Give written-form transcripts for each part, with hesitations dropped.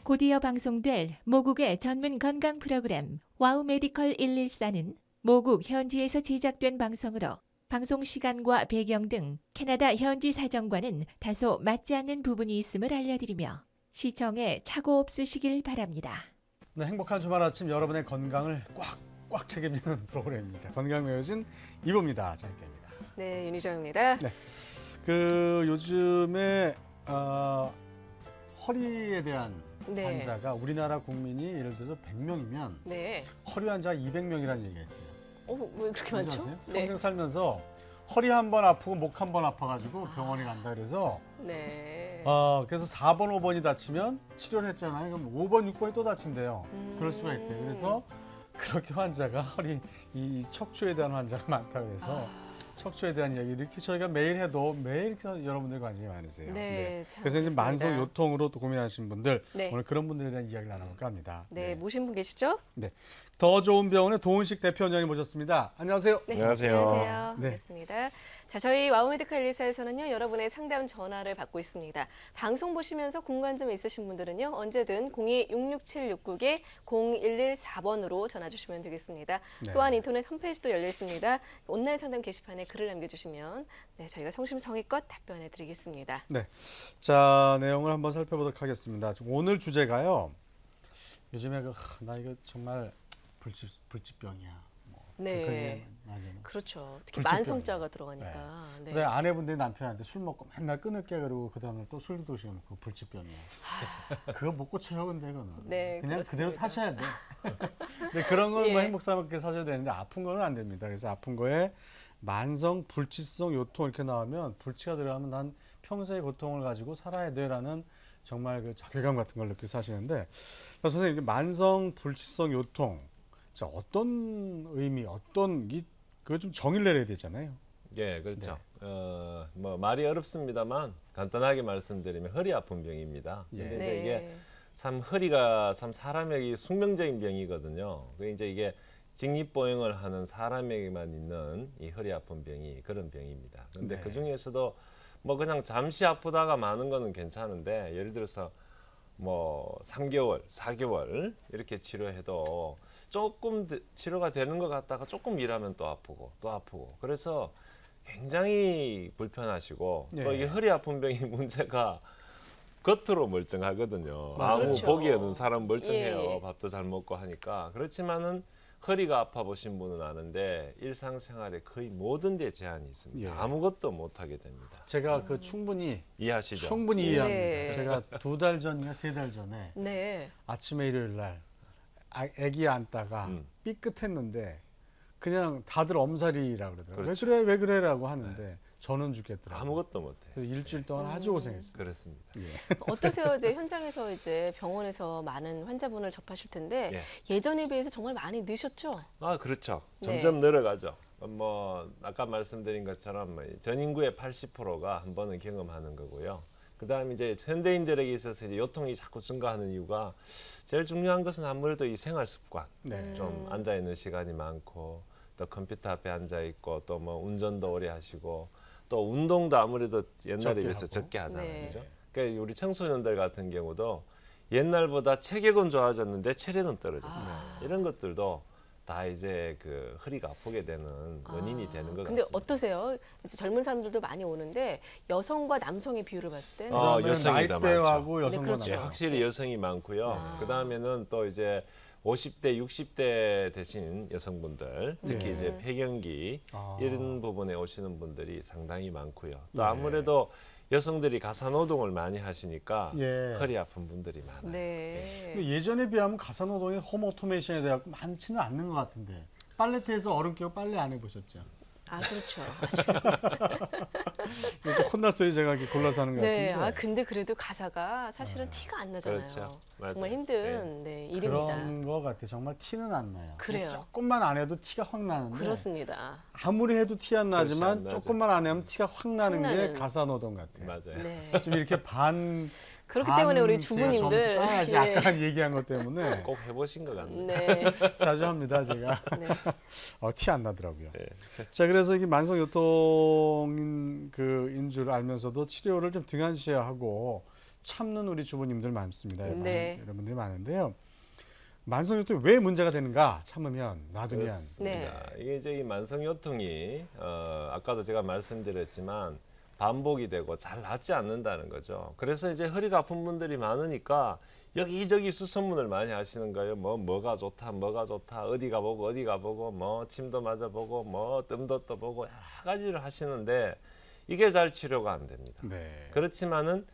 곧이어 방송될 모국의 전문 건강 프로그램 와우 메디컬 114는 모국 현지에서 제작된 방송으로 방송 시간과 배경 등 캐나다 현지 사정과는 다소 맞지 않는 부분이 있음을 알려드리며 시청에 착오 없으시길 바랍니다. 네, 행복한 주말 아침 여러분의 건강을 꽉꽉 책임지는 프로그램입니다. 건강 매거진 이보입니다. 장기입니다. 네, 윤희정입니다. 네, 요즘에 허리에 대한 환자가 우리나라 국민이 예를 들어서 100명이면 허리 환자가 200명이라는 얘기가 있어요. 왜 그렇게 많죠? 평생 살면서 허리 한 번 아프고 목 한 번 아파가지고 병원에 간다 그래서 그래서 4번, 5번이 다치면 치료를 했잖아요. 그럼 5번, 6번이 또 다친대요. 그럴 수가 있대요. 그래서 그렇게 환자가 이 척추에 대한 환자가 많다 그래서 척추에 대한 이야기 이렇게 저희가 매일 해도 매일 여러분들 관심이 많으세요. 그래서 이제 만성 요통으로 또 고민하시는 분들 오늘 그런 분들에 대한 이야기를 나눠볼까 합니다. 모신 분 계시죠? 네. 더 좋은 병원의 도은식 대표 원장님 모셨습니다. 안녕하세요. 네, 안녕하세요. 안녕하세요. 반갑습니다. 자, 저희 와우 메디컬 114에서는요, 여러분의 상담 전화를 받고 있습니다. 방송 보시면서 궁금한 점 있으신 분들은요, 언제든 02-66769-0114번으로 전화 주시면 되겠습니다. 또한 인터넷 홈페이지도 열려 있습니다. 온라인 상담 게시판에 글을 남겨주시면 저희가 성심성의껏 답변해 드리겠습니다. 네. 자, 내용을 한번 살펴보도록 하겠습니다. 오늘 주제가요, 요즘에 나 이거 정말 불치병이야. 그렇죠. 특히 만성자가 들어가니까. 근데 아내분들이 남편한테 술 먹고 맨날 끊을게 그러고 그다음에 또 술도 드시고 불치병이야. 그거 못 고쳐요, 근데 그거는. 그냥 그렇습니다. 그대로 사셔야 돼. 근데 그런 건 행복스럽게 사셔야 되는데 아픈 거는 안 됩니다. 그래서 아픈 거에 만성 불치성 요통 이렇게 나오면 불치가 들어가면 난 평소의 고통을 가지고 살아야 돼라는 정말 그 자괴감 같은 걸 느끼고 사시는데, 선생님 만성 불치성 요통 자, 어떤 의미, 그거 좀 정의를 내려야 되잖아요. 예, 그렇죠. 말이 어렵습니다만 간단하게 말씀드리면 허리 아픈 병입니다. 근데 이게 참 허리가 참 사람에게 숙명적인 병이거든요. 이게 직립보행을 하는 사람에게만 있는 이 허리 아픈 병이 그런 병입니다. 그런데 그 중에서도 그냥 잠시 아프다가 많은 거는 괜찮은데 예를 들어서 3개월, 4개월 이렇게 치료해도 조금 치료가 되는 것 같다가 조금 일하면 또 아프고 그래서 굉장히 불편하시고 또 이 허리 아픈 병의 문제가 겉으로 멀쩡하거든요. 아무 보기 없는 사람 멀쩡해요. 밥도 잘 먹고 하니까. 그렇지만은 허리가 아파 보신 분은 아는데 일상생활에 거의 모든 데 제한이 있습니다. 아무것도 못하게 됩니다. 제가 충분히 이해하시죠? 충분히 이해합니다. 제가 2달 전인가 3달 전에 아침에 일요일 날 아기 안다가 삐끗했는데 그냥 다들 엄살이라고 그러더라고요. 그렇죠. 왜 그래라고 하는데 저는 죽겠더라고요. 아무것도 못해요. 그래서 일주일 동안 아주 고생했어요. 그렇습니다. 어떠세요? 이제 현장에서 병원에서 많은 환자분을 접하실 텐데 예전에 비해서 정말 많이 느셨죠? 그렇죠. 점점 늘어가죠. 아까 말씀드린 것처럼 전 인구의 80%가 한 번은 경험하는 거고요. 그다음에 이제 현대인들에게 있어서 이제 요통이 자꾸 증가하는 이유가 제일 중요한 것은 아무래도 이 생활 습관. 좀 앉아 있는 시간이 많고 또 컴퓨터 앞에 앉아 있고 또 운전도 오래 하시고 또 운동도 아무래도 옛날에 비해서 적게 하잖아요. 그죠? 그러니까 우리 청소년들 같은 경우도 옛날보다 체격은 좋아졌는데 체력은 떨어졌다. 이런 것들도 다 이제 허리가 아프게 되는 원인이 되는 것 근데 같습니다. 어떠세요? 이제 젊은 사람들도 많이 오는데 여성과 남성의 비율을 봤을 때 여성이 더 나이대하고 많죠. 여성과 그렇죠. 확실히 여성이 많고요. 그다음에는 또 이제 50대, 60대 되신 여성분들, 특히 이제 폐경기 이런 부분에 오시는 분들이 상당히 많고요. 또 아무래도 여성들이 가사노동을 많이 하시니까 허리 아픈 분들이 많아요. 예전에 비하면 가사노동이 홈 오토메이션에 대해 많지는 않는 것 같은데 빨래터에서 얼음 깨고 빨래 안 해보셨죠? 그렇죠. 좀 혼났어요. 제가 이렇게 골라서 하는 것 같은데. 근데 그래도 가사가 사실은 티가 안 나잖아요. 그렇죠. 정말 힘든 일입니다. 그런 것 같아요. 정말 티는 안 나요. 그래요. 조금만 안 해도 티가 확 나는데. 그렇습니다. 아무리 해도 티 안 나지만 안 나죠. 조금만 안 하면 티가 확 나는 게 가사노동 같아요. 맞아요. 좀 이렇게 그렇기 때문에 우리 주부님들 아까 얘기한 것 때문에 꼭 해보신 것 같네요. 자주 합니다 제가. 티 안 나더라고요. 자, 그래서 이게 만성 요통인 줄 알면서도 치료를 좀 등한시해야 하고 참는 우리 주부님들 많습니다. 네. 여러분들이 많은데요. 만성요통이 왜 문제가 되는가? 참으면 놔두면. 그렇습니다. 이게 이제 이 만성요통이 아까도 제가 말씀드렸지만 반복이 되고 잘 낫지 않는다는 거죠. 그래서 이제 허리가 아픈 분들이 많으니까 여기저기 수소문을 많이 하시는 거예요. 뭐가 좋다, 뭐가 좋다, 어디 가보고, 뭐 침도 맞아보고, 뭐 뜸도 떠보고 여러 가지를 하시는데 이게 잘 치료가 안 됩니다. 네. 그렇지만은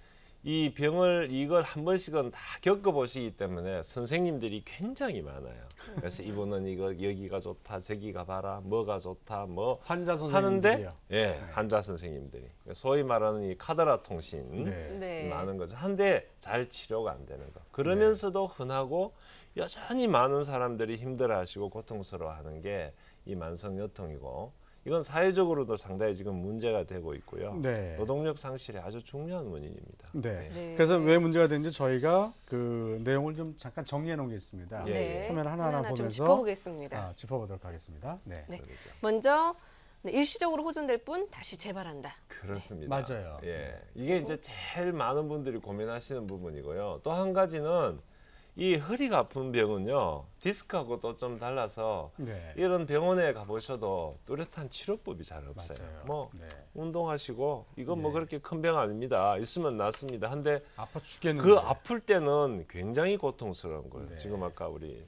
이 병을 이걸 한 번씩은 다 겪어보시기 때문에 선생님들이 굉장히 많아요. 그래서 이분은 이거 여기가 좋다, 저기 가봐라, 뭐가 좋다, 뭐 환자 하는데 선생님들이요. 예, 환자 선생님들이 소위 말하는 이 카더라 통신 네. 네. 많은 거죠. 한데 잘 치료가 안 되는 거. 그러면서도 흔하고 여전히 많은 사람들이 힘들어하시고 고통스러워하는 게 이 만성요통이고 이건 사회적으로도 상당히 지금 문제가 되고 있고요. 네. 노동력 상실의 아주 중요한 원인입니다. 네. 네. 그래서 왜 문제가 되는지 저희가 그 내용을 좀 잠깐 정리해 놓은 게 있습니다. 네. 화면 하나하나 좀 보면서 짚어보겠습니다. 짚어보도록 하겠습니다. 네. 네. 그러죠. 먼저 일시적으로 호전될 뿐 다시 재발한다. 그렇습니다. 맞아요. 예, 이게 이제 제일 많은 분들이 고민하시는 부분이고요. 또 한 가지는 이 허리가 아픈 병은요, 디스크하고 또 좀 달라서 네. 이런 병원에 가보셔도 뚜렷한 치료법이 잘 없어요. 맞아요. 뭐 네. 운동하시고 이건 뭐 네. 그렇게 큰 병 아닙니다. 있으면 낫습니다. 한데 아파 죽겠는데. 그 아플 때는 굉장히 고통스러운 거예요. 네. 지금 아까 우리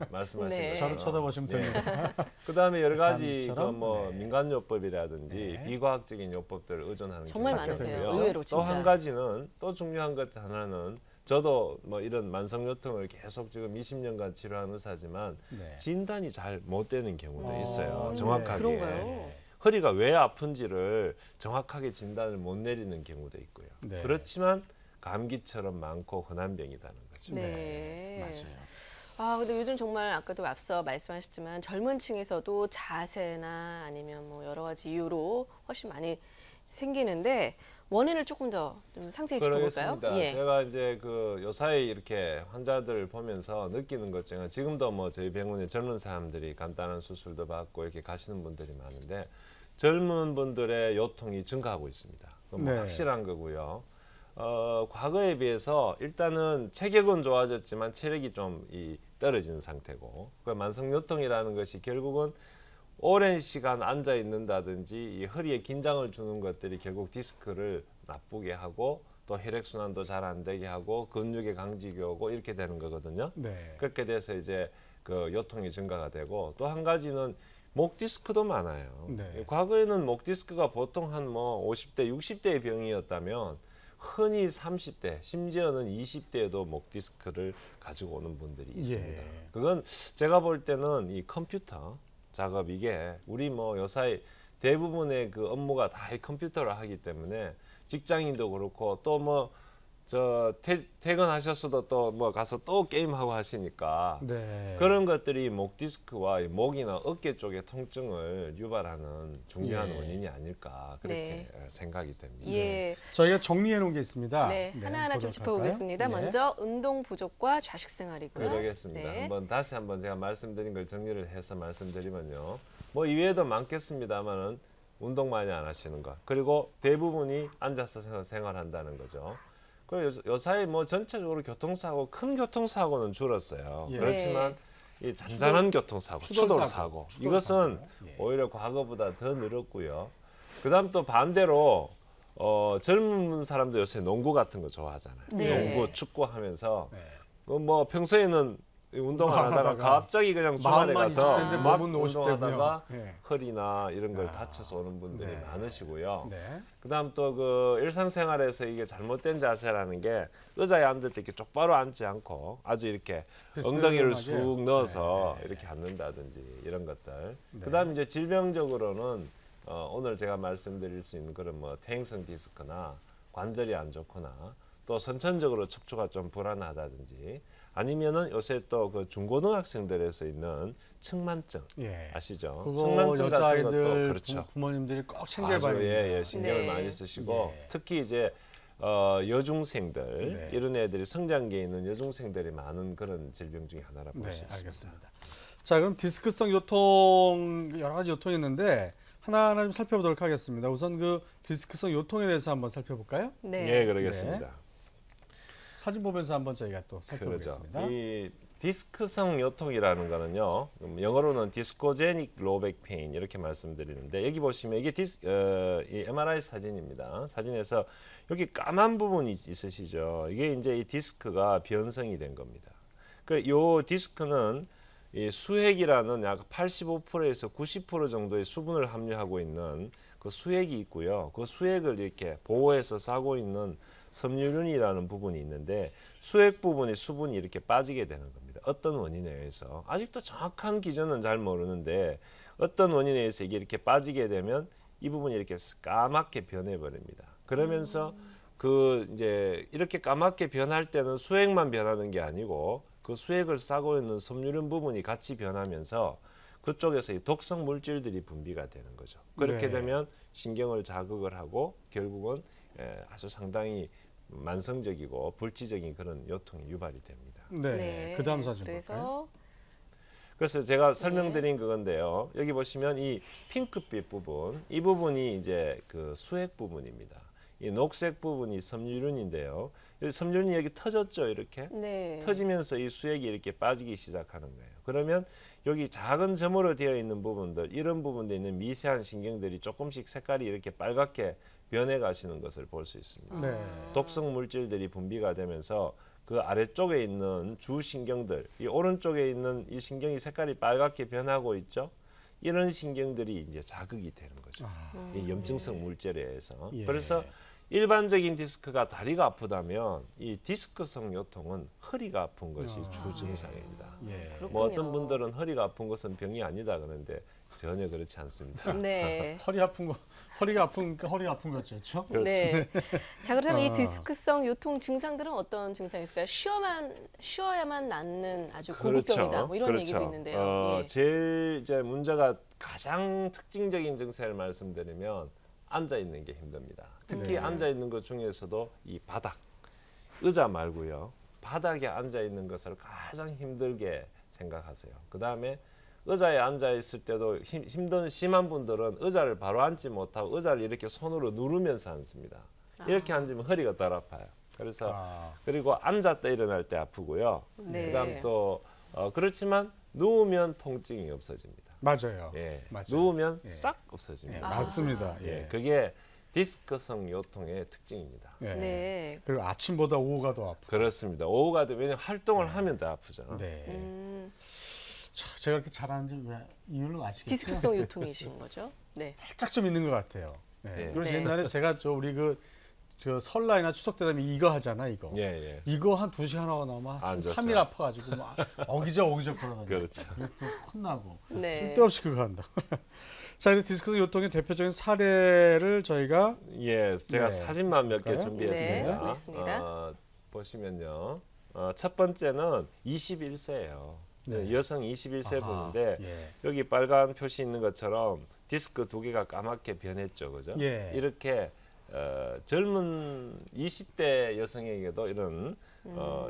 말씀하신 네. 것처럼. 저를 쳐다보시면 됩니다. 그다음에 여러 가지 재판처럼? 뭐 네. 민간요법이라든지 네. 비과학적인 요법들을 의존하는 정말 경우가 많으세요. 있고요. 의외로 또 진짜. 한 가지는 또 중요한 것 하나는 저도 뭐 이런 만성요통을 계속 지금 20년간 치료하는 의사지만 네. 진단이 잘 못 되는 경우도 있어요. 네. 정확하게. 그런가요? 허리가 왜 아픈지를 정확하게 진단을 못 내리는 경우도 있고요. 네. 그렇지만 감기처럼 많고 흔한 병이라는 거죠. 네. 맞아요. 아, 근데 요즘 정말 아까도 앞서 말씀하셨지만 젊은 층에서도 자세나 아니면 뭐 여러 가지 이유로 훨씬 많이 생기는데 원인을 조금 더 좀 상세히 짚어볼까요? 그러겠습니다. 예. 제가 이제 그 요사이 이렇게 환자들 보면서 느끼는 것 중에 지금도 뭐 저희 병원에 젊은 사람들이 간단한 수술도 받고 이렇게 가시는 분들이 많은데 젊은 분들의 요통이 증가하고 있습니다. 그건 뭐 네. 확실한 거고요. 과거에 비해서 일단은 체격은 좋아졌지만 체력이 좀 떨어지는 상태고 그 만성요통이라는 것이 결국은 오랜 시간 앉아 있는다든지 이 허리에 긴장을 주는 것들이 결국 디스크를 나쁘게 하고 또 혈액순환도 잘 안 되게 하고 근육의 강직이 오고 이렇게 되는 거거든요. 네. 그렇게 돼서 이제 그 요통이 증가가 되고 또 한 가지는 목 디스크도 많아요. 네. 과거에는 목 디스크가 보통 한 뭐 50대, 60대의 병이었다면 흔히 30대, 심지어는 20대에도 목 디스크를 가지고 오는 분들이 있습니다. 예. 그건 제가 볼 때는 이 컴퓨터 작업 이게 우리 뭐 요사이 대부분의 그 업무가 다 이 컴퓨터로 하기 때문에 직장인도 그렇고 또 뭐 저 퇴근하셨어도 또 뭐 가서 또 게임하고 하시니까 네. 그런 것들이 목 디스크와 이 목이나 어깨 쪽의 통증을 유발하는 중요한 예. 원인이 아닐까 그렇게 네. 생각이 됩니다. 예. 저희가 정리해 놓은 게 있습니다. 네, 하나하나 좀 보도록 짚어보겠습니다. 할까요? 예. 먼저 운동 부족과 좌식 생활이고요. 그러겠습니다. 네. 다시 한번 제가 말씀드린 걸 정리를 해서 말씀드리면요. 뭐 이외에도 많겠습니다만은 운동 많이 안 하시는 것. 그리고 대부분이 앉아서 생활한다는 거죠. 그리고 요사이 뭐 전체적으로 교통사고, 큰 교통사고는 줄었어요. 예. 그렇지만 이 잔잔한 교통사고, 추돌사고 이것은 예. 오히려 과거보다 더 늘었고요. 그다음 또 반대로 젊은 사람들 요새 농구 같은 거 좋아하잖아요. 네. 농구, 축구 하면서 네. 뭐 평소에는 운동 안 하다가 갑자기 그냥 주말에 마음만 가서 20대인데 막 몸은 50대고요. 운동하다가 네. 허리나 이런 걸 다쳐서 오는 분들이 네. 많으시고요. 네. 그다음 또 그 일상생활에서 이게 잘못된 자세라는 게 의자에 앉을 때 이렇게 똑바로 앉지 않고 아주 이렇게 엉덩이를 비스듬하게. 쑥 넣어서 네. 이렇게 앉는다든지 이런 것들. 네. 그다음 이제 질병적으로는 오늘 제가 말씀드릴 수 있는 그런 뭐 퇴행성 디스크나 관절이 안 좋거나 또 선천적으로 척추가 좀 불안하다든지 아니면은 요새 또 그 중고등학생들에서 있는 측만증 예. 아시죠? 그거 측만증 같은 것도 여자아이들 그렇죠. 부모님들이 꼭 아주 챙겨봐야 됩니다. 예, 신경을 네. 많이 쓰시고 예. 특히 이제 여중생들 네. 이런 애들이 성장기에 있는 여중생들이 많은 그런 질병 중에 하나라 볼 수 네, 있습니다. 알겠습니다. 자, 그럼 디스크성 요통 여러 가지 요통이 있는데 하나하나 좀 살펴보도록 하겠습니다. 우선 그 디스크성 요통에 대해서 한번 살펴볼까요? 네. 예, 그러겠습니다. 사진 보면서 한번 저희가 또 그러죠. 살펴보겠습니다. 이 디스크성 요통이라는 거는요. 영어로는 디스코제닉 로백 페인 이렇게 말씀드리는데 여기 보시면 이게 이 MRI 사진입니다. 사진에서 여기 까만 부분이 있으시죠. 이게 이제 이 디스크가 변성이 된 겁니다. 요 디스크는 이 수액이라는 약 85%에서 90% 정도의 수분을 함유하고 있는 그 수액이 있고요. 그 수액을 이렇게 보호해서 싸고 있는 섬유륜이라는 부분이 있는데 수액 부분의 수분이 이렇게 빠지게 되는 겁니다. 어떤 원인에 의해서 아직도 정확한 기전은 잘 모르는데 어떤 원인에 의해서 이게 이렇게 빠지게 되면 이 부분이 이렇게 까맣게 변해 버립니다. 그러면서 그 이제 이렇게 까맣게 변할 때는 수액만 변하는 게 아니고 그 수액을 싸고 있는 섬유륜 부분이 같이 변하면서 그쪽에서 이 독성 물질들이 분비가 되는 거죠. 그렇게 네. 되면 신경을 자극을 하고 결국은 아주 상당히 만성적이고 불치적인 그런 요통이 유발이 됩니다. 네. 네. 그다음 사진 볼까요? 그래서 제가 설명드린 그건데요. 여기 보시면 이 핑크빛 부분, 이 부분이 이제 그 수액 부분입니다. 이 녹색 부분이 섬유륜인데요. 섬유륜이 여기 터졌죠, 이렇게. 네. 터지면서 이 수액이 이렇게 빠지기 시작하는 거예요. 그러면 여기 작은 점으로 되어 있는 부분들, 이런 부분에 있는 미세한 신경들이 조금씩 색깔이 이렇게 빨갛게 변해 가시는 것을 볼 수 있습니다. 네. 독성 물질들이 분비가 되면서 그 아래쪽에 있는 주 신경들, 이 오른쪽에 있는 이 신경이 색깔이 빨갛게 변하고 있죠. 이런 신경들이 이제 자극이 되는 거죠. 이 염증성 물질에 의해서. 예. 그래서 일반적인 디스크가 다리가 아프다면 이 디스크성 요통은 허리가 아픈 것이 주 증상입니다. 예. 그렇군요. 뭐 어떤 분들은 허리가 아픈 것은 병이 아니다 그러는데 전혀 그렇지 않습니다. 네. 허리 아픈 거, 허리가 아프니까 허리가 아픈 거죠, 그렇죠? 네. 자, 그러면 이 디스크성 요통 증상들은 어떤 증상이 있을까요? 쉬어야만 낫는 아주 고급병이다. 뭐 이런 얘기도 있는데요. 예. 제일 이제 문제가 가장 특징적인 증세를 말씀드리면 앉아 있는 게 힘듭니다. 특히 네. 앉아 있는 것 중에서도 이 바닥, 의자 말고요. 바닥에 앉아 있는 것을 가장 힘들게 생각하세요. 그 다음에 의자에 앉아 있을 때도 심한 분들은 의자를 바로 앉지 못하고 의자를 이렇게 손으로 누르면서 앉습니다. 이렇게 앉으면 허리가 덜 아파요. 그래서 그리고 앉았다 일어날 때 아프고요. 네. 그다음 또 그렇지만 누우면 통증이 없어집니다. 맞아요. 예, 맞아요. 누우면 예. 싹 예, 없어집니다. 맞습니다. 예, 예. 그게 디스크성 요통의 특징입니다. 예. 네. 그리고 아침보다 오후가 더 아프고. 그렇습니다. 오후가 되면 왜냐면 활동을 하면 더 아프죠. 네. 자, 제가 이렇게 잘하는지 왜 이유를 아시겠죠? 디스크성 요통이신 거죠? 네. 살짝 좀 있는 것 같아요. 네. 네. 그래서 네. 옛날에 제가 우리 저 설날이나 추석 때 되면 이거 하잖아, 이거. 예, 예. 이거 한 2시간 하고 나면 한 좋죠. 3일 아파가지고 막 어기적 걸어다니고. 그렇죠. 또 혼나고. 네. 쓸데없이 그거 한다. 자, 이제 디스크성 요통의 대표적인 사례를 저희가 예, 제가 네. 사진만 몇 개 볼까요? 준비했습니다. 네, 보겠습니다. 보시면요. 첫 번째는 21세예요. 네. 여성 21세 아하, 분인데 예. 여기 빨간 표시 있는 것처럼 디스크 두 개가 까맣게 변했죠, 그죠? 예. 이렇게 젊은 20대 여성에게도 이런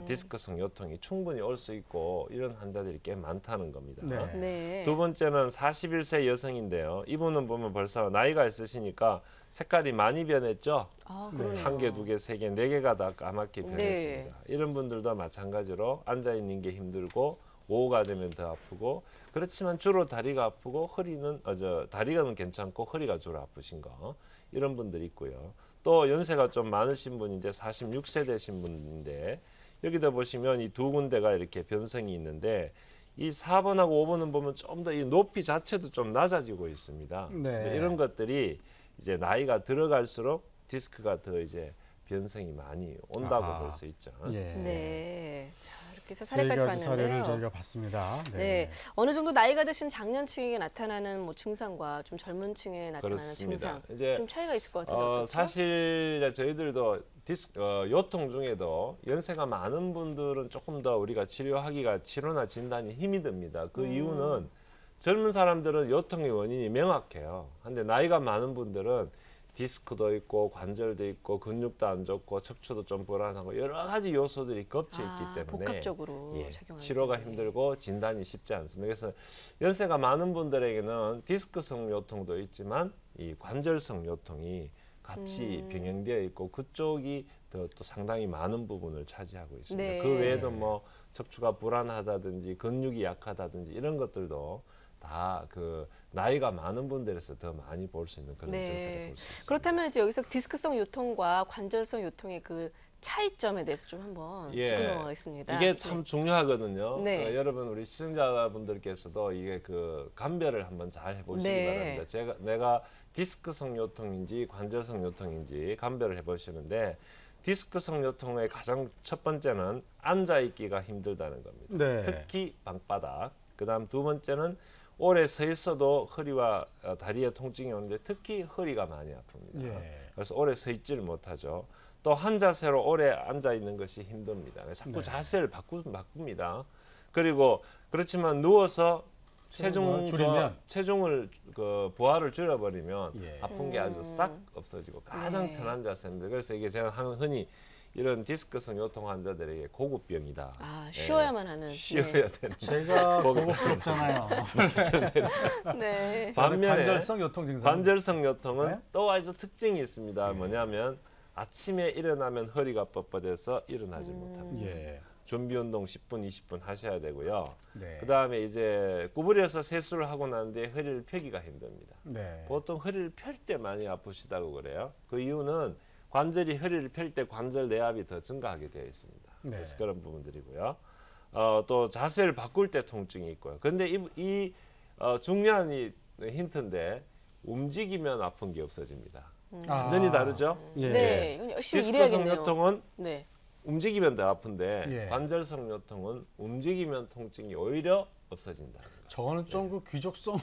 디스크성 요통이 충분히 올 수 있고 이런 환자들이 꽤 많다는 겁니다. 네. 네. 두 번째는 41세 여성인데요. 이분은 보면 벌써 나이가 있으시니까 색깔이 많이 변했죠. 아, 네. 그러네요. 한 개, 두 개, 세 개, 네 개가 다 까맣게 네. 변했습니다. 이런 분들도 마찬가지로 앉아 있는 게 힘들고 오후가 되면 더 아프고 그렇지만 주로 다리가 아프고 허리는 다리가는 괜찮고 허리가 주로 아프신 거 이런 분들이 있고요. 또 연세가 좀 많으신 분이 이제 46세 되신 분인데 여기다 보시면 이 두 군데가 이렇게 변성이 있는데 이 4번하고 5번은 보면 좀 더 이 높이 자체도 좀 낮아지고 있습니다. 네. 이런 것들이 이제 나이가 들어갈수록 디스크가 더 이제 변성이 많이 온다고 아하. 볼 수 있죠. 예. 네. 자, 이렇게 해서 세 사례까지 가지 사례를 봤는데요. 저희가 봤습니다. 네. 어느 정도 나이가 드신 장년층에게 나타나는 뭐 증상과 좀 젊은 층에 나타나는 그렇습니다. 증상 이제 좀 차이가 있을 것 같은데 어떻죠? 사실 저희들도 요통 중에도 연세가 많은 분들은 조금 더 우리가 치료나 진단이 힘이 듭니다. 그 이유는 젊은 사람들은 요통의 원인이 명확해요. 근데 나이가 많은 분들은 디스크도 있고 관절도 있고 근육도 안 좋고 척추도 좀 불안하고 여러 가지 요소들이 겹쳐 있기 때문에 복합적으로 예, 작용하는 치료가 때문에. 힘들고 진단이 쉽지 않습니다. 그래서 연세가 많은 분들에게는 디스크성 요통도 있지만 이 관절성 요통이 같이 병행되어 있고 그쪽이 또 상당히 많은 부분을 차지하고 있습니다. 네. 그 외에도 뭐 척추가 불안하다든지 근육이 약하다든지 이런 것들도 다 그 나이가 많은 분들에서 더 많이 볼 수 있는 그런 네. 증세를 볼 수 있습니다. 그렇다면 이제 여기서 디스크성 요통과 관절성 요통의 그 차이점에 대해서 좀 한번 예. 짚고 넘어가겠습니다. 이게 참 중요하거든요. 네. 여러분 우리 시청자분들께서도 이게 그 감별을 한번 잘 해보시기 네. 바랍니다. 내가 디스크성 요통인지 관절성 요통인지 감별을 해보시는데 디스크성 요통의 가장 첫 번째는 앉아 있기가 힘들다는 겁니다. 네. 특히 방바닥. 그다음 두 번째는 오래 서 있어도 허리와 다리에 통증이 오는데 특히 허리가 많이 아픕니다. 예. 그래서 오래 서 있지를 못하죠. 또 한 자세로 오래 앉아 있는 것이 힘듭니다. 자꾸 네. 자세를 바꿉니다. 그리고 그렇지만 누워서 체중을 그 부하를 줄여버리면 예. 아픈 게 아주 싹 없어지고 가장 네. 편한 자세입니다. 그래서 이게 제가 흔히 이런 디스크성 요통 환자들에게 고급병이다. 아, 쉬어야만 하는. 쉬어야 되는. 제가 고급스럽잖아요. 네. 반면에 관절성 요통 증상. 관절성 요통은 네? 또 아주 특징이 있습니다. 뭐냐면 아침에 일어나면 허리가 뻣뻣해서 일어나지 못합니다. 예. 준비 운동 10분, 20분 하셔야 되고요. 네. 그다음에 이제 구부려서 세수를 하고 난 뒤에 허리를 펴기가 힘듭니다. 네. 보통 허리를 펼 때 많이 아프시다고 그래요. 그 이유는 관절이 허리를 펼 때 관절 내압이 더 증가하게 되어 있습니다. 네. 그래서 그런 부분들이고요. 또 자세를 바꿀 때 통증이 있고요. 그런데 중요한 이 힌트인데 움직이면 아픈 게 없어집니다. 완전히 다르죠? 예. 네. 이건 열심히 디스크성 일해야겠네요. 요통은 네. 움직이면 더 아픈데 예. 관절성 요통은 움직이면 통증이 오히려 없어진다. 저거는 좀 그 귀족성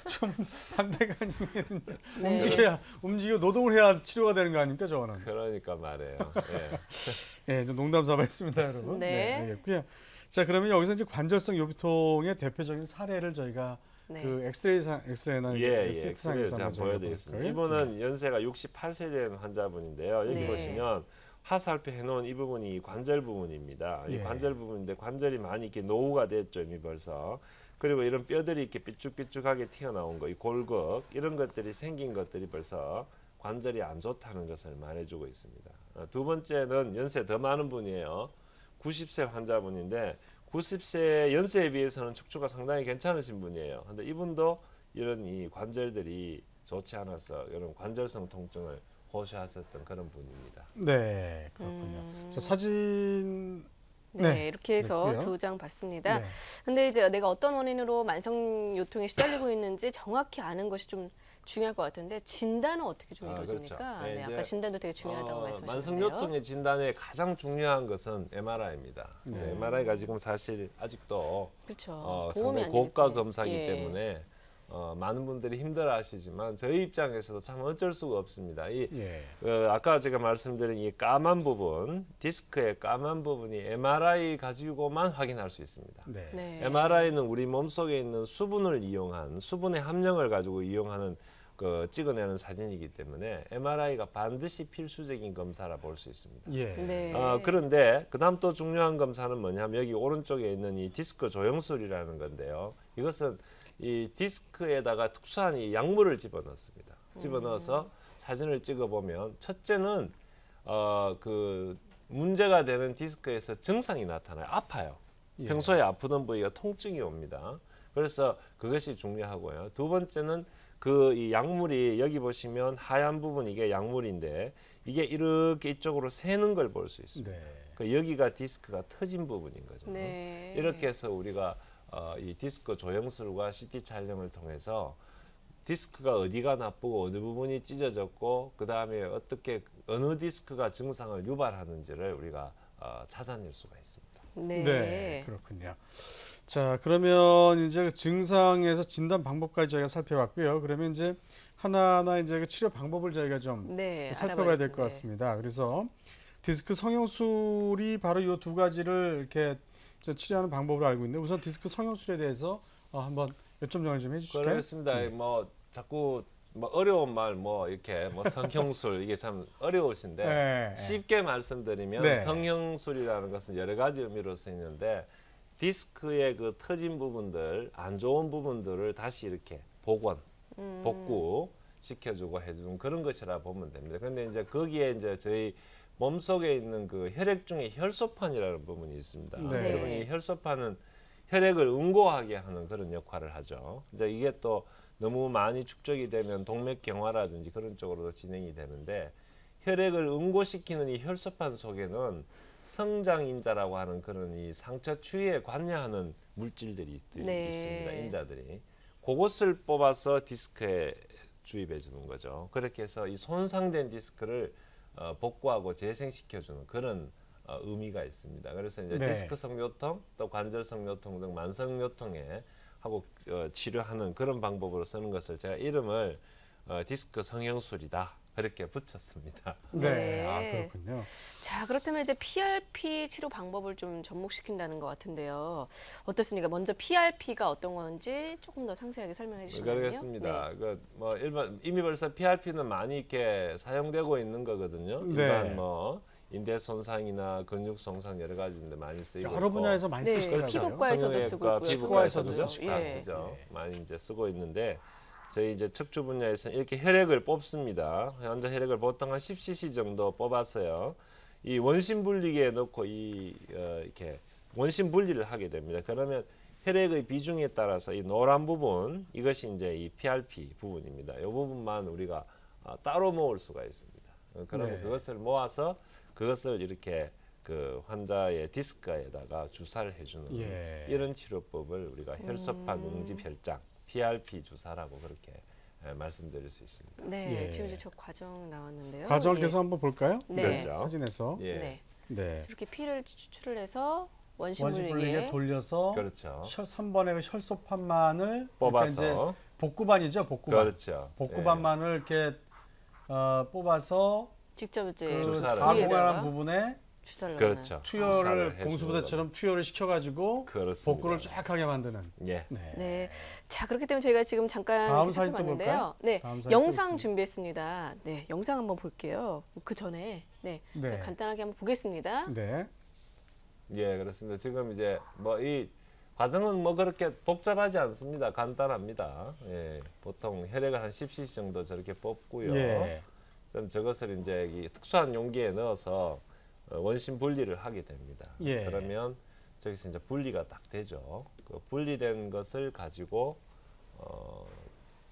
좀 반대가 아니겠는데 네. 움직여 노동을 해야 치료가 되는 거 아닙니까 저거는? 그러니까 말이에요. 예, 좀 농담 삼아 했습니다, 여러분. 네. 알겠고요. 자, 그러면 여기서 이제 관절성 요통의 대표적인 사례를 저희가 네. 그 엑스레이나 엑스레이를 제가 보여드리겠습니다. 이분은 연세가 68세 된 환자분인데요. 여기 네. 보시면 화살표 해놓은 이 부분이 관절 부분입니다. 이 예. 관절 부분인데 관절이 많이 이렇게 노후가 됐죠, 이미 벌써. 그리고 이런 뼈들이 이렇게 삐쭉삐쭉하게 튀어나온 거, 이 골격 이런 것들이 생긴 것들이 벌써 관절이 안 좋다는 것을 말해주고 있습니다. 두 번째는 연세 더 많은 분이에요. 90세 환자분인데 90세 연세에 비해서는 척추가 상당히 괜찮으신 분이에요. 근데 이분도 이런 이 관절들이 좋지 않아서 이런 관절성 통증을 호소하셨던 그런 분입니다. 네, 그렇군요. 저 사진 네, 이렇게 해서 됐고요. 두 장 봤습니다. 네. 근데 이제 내가 어떤 원인으로 만성 요통에 시달리고 있는지 정확히 아는 것이 좀 중요할 것 같은데 진단은 어떻게 좀 이루어집니까? 그렇죠. 네, 네, 아까 이제, 진단도 되게 중요하다고 말씀하셨는데요. 만성요통의 진단에 가장 중요한 것은 MRI입니다. MRI가 지금 사실 아직도 그렇죠. 도움이 상당히 안 고가 되기 검사이기 예. 때문에 많은 분들이 힘들어하시지만 저희 입장에서도 참 어쩔 수가 없습니다. 예. 아까 제가 말씀드린 이 까만 부분, 디스크의 까만 부분이 MRI 가지고만 확인할 수 있습니다. 네. 네. MRI는 우리 몸속에 있는 수분을 이용한 수분의 함량을 가지고 이용하는 찍어내는 사진이기 때문에 MRI가 반드시 필수적인 검사라 볼 수 있습니다. 예. 네. 그런데 그다음 또 중요한 검사는 뭐냐면 여기 오른쪽에 있는 이 디스크 조형술이라는 건데요. 이것은 이 디스크에다가 특수한 이 약물을 집어넣습니다. 집어넣어서 사진을 찍어보면 첫째는 그 문제가 되는 디스크에서 증상이 나타나요. 아파요. 예. 평소에 아프던 부위가 통증이 옵니다. 그래서 그것이 중요하고요. 두 번째는 그 이 약물이 여기 보시면 하얀 부분 이게 약물인데 이게 이렇게 이쪽으로 새는 걸 볼 수 있습니다. 네. 그 여기가 디스크가 터진 부분인 거죠. 네. 이렇게 해서 우리가 이 디스크 조형술과 CT 촬영을 통해서 디스크가 어디가 나쁘고 어느 부분이 찢어졌고 그 다음에 어떻게 어느 디스크가 증상을 유발하는지를 우리가 찾아낼 수가 있습니다. 네. 네, 그렇군요. 자, 그러면 이제 그 증상에서 진단 방법까지 저희가 살펴봤고요. 그러면 이제 하나하나 이제 그 치료 방법을 저희가 좀 네, 살펴봐야 될 것 알아봐야겠네요. 같습니다. 그래서 디스크 성형술이 바로 이 두 가지를 이렇게 치료하는 방법을 알고 있는데 우선 디스크 성형술에 대해서 한번 몇 점 정리 좀 해주실까요? 그렇습니다. 뭐 자꾸 뭐 어려운 말 뭐 이렇게 뭐 성형술 이게 참 어려우신데 네. 쉽게 말씀드리면 네. 성형술이라는 것은 여러 가지 의미로 쓰이는데 디스크의 그 터진 부분들, 안 좋은 부분들을 다시 이렇게 복원, 복구 시켜주고 해주는 그런 것이라 보면 됩니다. 근데 이제 거기에 이제 저희 몸속에 있는 그 혈액 중에 혈소판이라는 부분이 있습니다. 네. 여러분 이 혈소판은 혈액을 응고하게 하는 그런 역할을 하죠. 이제 이게 또 너무 많이 축적이 되면 동맥경화라든지 그런 쪽으로 진행이 되는데 혈액을 응고시키는 이 혈소판 속에는 성장인자라고 하는 그런 이 상처 추위에 관여하는 물질들이 네. 있습니다. 인자들이. 그것을 뽑아서 디스크에 주입해 주는 거죠. 그렇게 해서 이 손상된 디스크를 복구하고 재생시켜주는 그런 의미가 있습니다. 그래서 이제 네. 디스크성 요통, 또 관절성 요통 등 만성 요통에 하고 치료하는 그런 방법으로 쓰는 것을 제가 이름을 디스크 성형술이다 그렇게 붙였습니다. 네. 아, 그렇군요. 자, 그렇다면 이제 PRP 치료 방법을 좀 접목시킨다는 것 같은데요. 어떻습니까? 먼저 PRP가 어떤 건지 조금 더 상세하게 설명해 주시면요. 그렇습니다. 네. 그 뭐 일반 이미 벌써 PRP는 많이 이렇게 사용되고 있는 거거든요. 네. 일반 뭐 인대 손상이나 근육 손상 여러 가지인데 많이 쓰이고 여러 분야에서 많이 네, 쓰시더라고요. 피부과에서도 쓰고 있고요. 피부과에서도 성형외과에서도 다 예. 쓰죠. 많이 이제 쓰고 있는데 저희 이제 척추 분야에서는 이렇게 혈액을 뽑습니다. 환자 혈액을 보통 한 10cc 정도 뽑았어요. 이 원심 분리기에 넣고 이렇게 원심 분리를 하게 됩니다. 그러면 혈액의 비중에 따라서 이 노란 부분 이것이 이제 이 PRP 부분입니다. 이 부분만 우리가 따로 모을 수가 있습니다. 그러면 네. 그것을 모아서 그것을 이렇게 그 환자의 디스크에다가 주사를 해주는 예. 이런 치료법을 우리가 혈소판 응집혈장 PRP 주사라고 그렇게 말씀드릴 수 있습니다. 네, 예. 지금 이제 저 과정 나왔는데요. 과정을 예. 계속 한번 볼까요? 네. 그렇죠. 사진에서. 예, 네. 네. 이렇게 피를 추출을 해서 원심 원심 분리기에 분리기에 돌려서 그렇죠. 3번의 그 혈소판만을 이렇게 이제 뽑아서 복구반이죠, 복구반. 그렇죠. 복구반만을 이렇게 뽑아서 직접 이제 그 주사를 사공활한 위에다가 부분에 주사를 그렇죠. 투여를 주사를 해주는 공수부대처럼 투여를 시켜가지고 그렇습니다. 복구를 쫙 하게 만드는. 예. 네. 네. 자, 그렇기 때문에 저희가 지금 잠깐 다음 이렇게 사진 또 살펴봤는데요. 볼까요? 네. 다음 사진 또 영상 있습니다. 준비했습니다. 네. 영상 한번 볼게요. 그 전에 네. 네. 제가 간단하게 한번 보겠습니다. 네. 예, 그렇습니다. 지금 이제 뭐 이 과정은 뭐 그렇게 복잡하지 않습니다. 간단합니다. 예, 보통 혈액을 한 10cc 정도 저렇게 뽑고요. 예. 그럼 저것을 이제 이 특수한 용기에 넣어서 원심 분리를 하게 됩니다. 예. 그러면 저기서 이제 분리가 딱 되죠. 그 분리된 것을 가지고